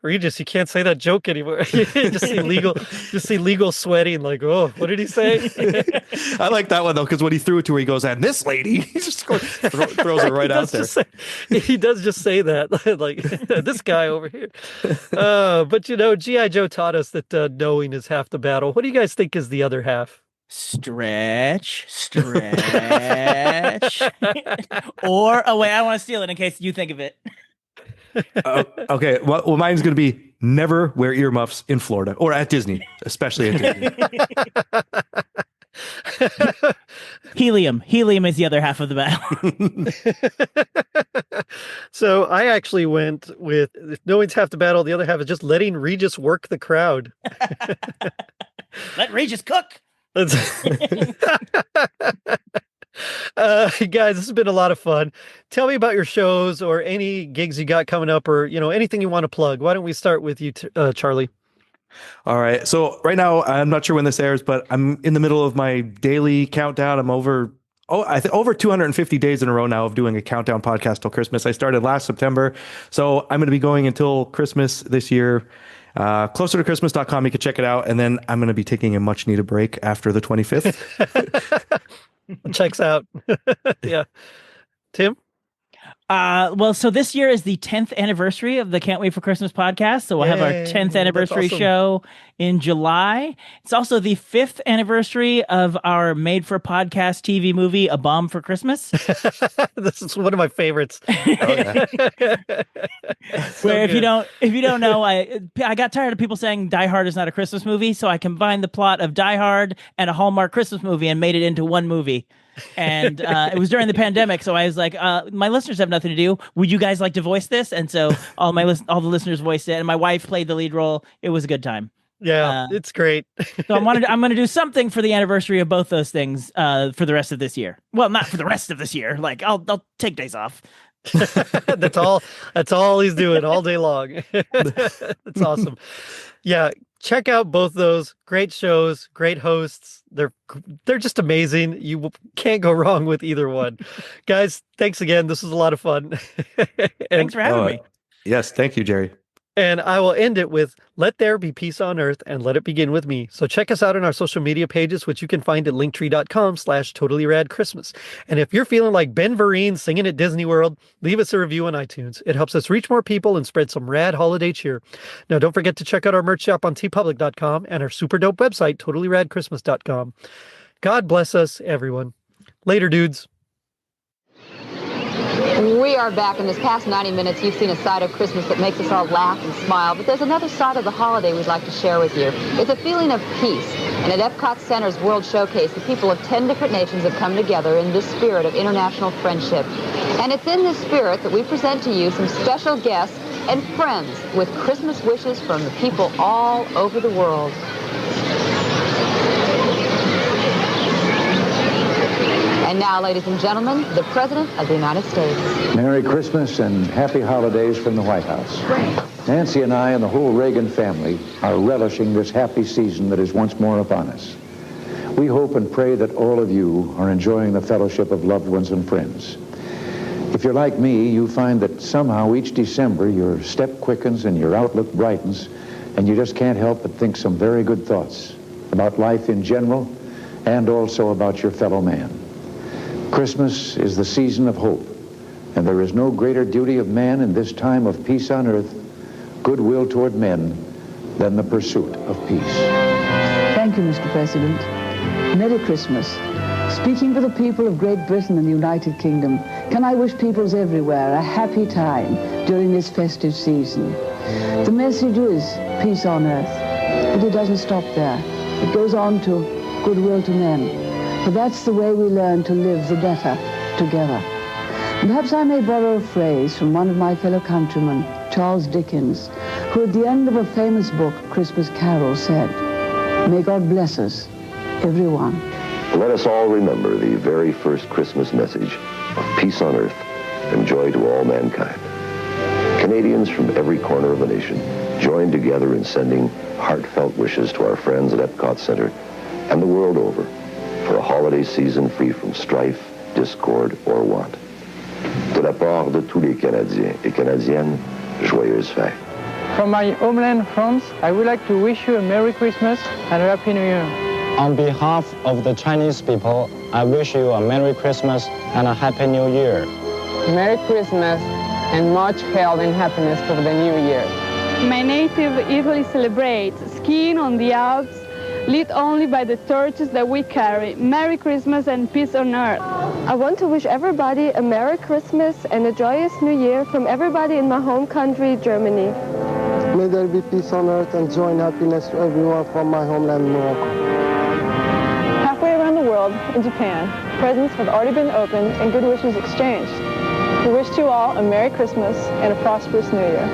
Regis, you can't say that joke anymore. just see legal sweating, like, oh, what did he say? I like that one though, because when he threw it to her, he goes, and this lady, he just throws it right out there. He does just say that, like this guy over here. But G.I. Joe taught us that knowing is half the battle. What do you guys think is the other half? Stretch. Or, oh wait, I want to steal it in case you think of it. Okay, well, mine's going to be never wear earmuffs in Florida or at Disney, especially at Disney. Helium is the other half of the battle. So I actually went with, if knowing's half the battle, the other half is just letting Regis work the crowd. Let Regis cook. Guys, this has been a lot of fun. Tell me about your shows or any gigs you got coming up, or anything you want to plug. Why don't we start with you, Charlie? All right. So right now, I'm not sure when this airs, but I'm in the middle of my daily countdown. I'm over 250 days in a row now of doing a countdown podcast till Christmas. I started last September, so I'm going to be going until Christmas this year. Closer to Christmas.com, you can check it out. And then I'm going to be taking a much needed break after the 25th. Checks out. Yeah. Tim? Well, so this year is the 10th anniversary of the Can't Wait for Christmas podcast. So we'll have our 10th anniversary show in July. It's also the 5th anniversary of our made for podcast TV movie, A Bomb for Christmas. This is one of my favorites. Where if you don't know, I got tired of people saying Die Hard is not a Christmas movie. So I combined the plot of Die Hard and a Hallmark Christmas movie and made it into one movie. And it was during the pandemic, so I was like, my listeners have nothing to do. Would you guys like to voice this? And so all the listeners voiced it, and my wife played the lead role. It was a good time. Yeah, it's great. So I'm going to do something for the anniversary of both those things for the rest of this year. Well, not for the rest of this year. Like I'll take days off. That's all he's doing all day long. That's awesome. Yeah, check out both those. Great shows, great hosts. They're just amazing. You can't go wrong with either one. Guys, thanks again. This was a lot of fun. Thanks for having me. Yes, thank you, Jerry. And I will end it with let there be peace on earth and let it begin with me. So check us out on our social media pages, which you can find at linktree.com/totallyradchristmas. And if you're feeling like Ben Vereen singing at Disney World, leave us a review on iTunes. It helps us reach more people and spread some rad holiday cheer. Now, don't forget to check out our merch shop on tpublic.com and our super dope website, totallyradchristmas.com. God bless us, everyone. Later, dudes. We are back. In this past 90 minutes, you've seen a side of Christmas that makes us all laugh and smile, but there's another side of the holiday we'd like to share with you. It's a feeling of peace. And at Epcot Center's World Showcase, the people of 10 different nations have come together in this spirit of international friendship. And it's in this spirit that we present to you some special guests and friends with Christmas wishes from the people all over the world. And now, ladies and gentlemen, the President of the United States. Merry Christmas and happy holidays from the White House. Nancy and I and the whole Reagan family are relishing this happy season that is once more upon us. We hope and pray that all of you are enjoying the fellowship of loved ones and friends. If you're like me, you find that somehow each December your step quickens and your outlook brightens, and you just can't help but think some very good thoughts about life in general and also about your fellow man. Christmas is the season of hope, and there is no greater duty of man in this time of peace on earth, goodwill toward men, than the pursuit of peace. Thank you, Mr. President. Merry Christmas. Speaking for the people of Great Britain and the United Kingdom, can I wish peoples everywhere a happy time during this festive season. The message is peace on earth, but it doesn't stop there. It goes on to goodwill to men. For that's the way we learn to live the better together. Perhaps I may borrow a phrase from one of my fellow countrymen, Charles Dickens, who at the end of a famous book, Christmas Carol, said, "May God bless us, everyone." Let us all remember the very first Christmas message of peace on earth and joy to all mankind. Canadians from every corner of the nation join together in sending heartfelt wishes to our friends at Epcot Center and the world over for a holiday season free from strife, discord, or want. De la part de tous les Canadiens et Canadiennes, joyeuses fêtes. From my homeland, France, I would like to wish you a Merry Christmas and a Happy New Year. On behalf of the Chinese people, I wish you a Merry Christmas and a Happy New Year. Merry Christmas and much health and happiness for the new year. My native Italy celebrates skiing on the Alps, lit only by the torches that we carry. Merry Christmas and peace on earth. I want to wish everybody a Merry Christmas and a joyous New Year from everybody in my home country, Germany. May there be peace on earth and joy and happiness to everyone from my homeland, Morocco. Halfway around the world, in Japan, presents have already been opened and good wishes exchanged. We wish you all a Merry Christmas and a prosperous New Year.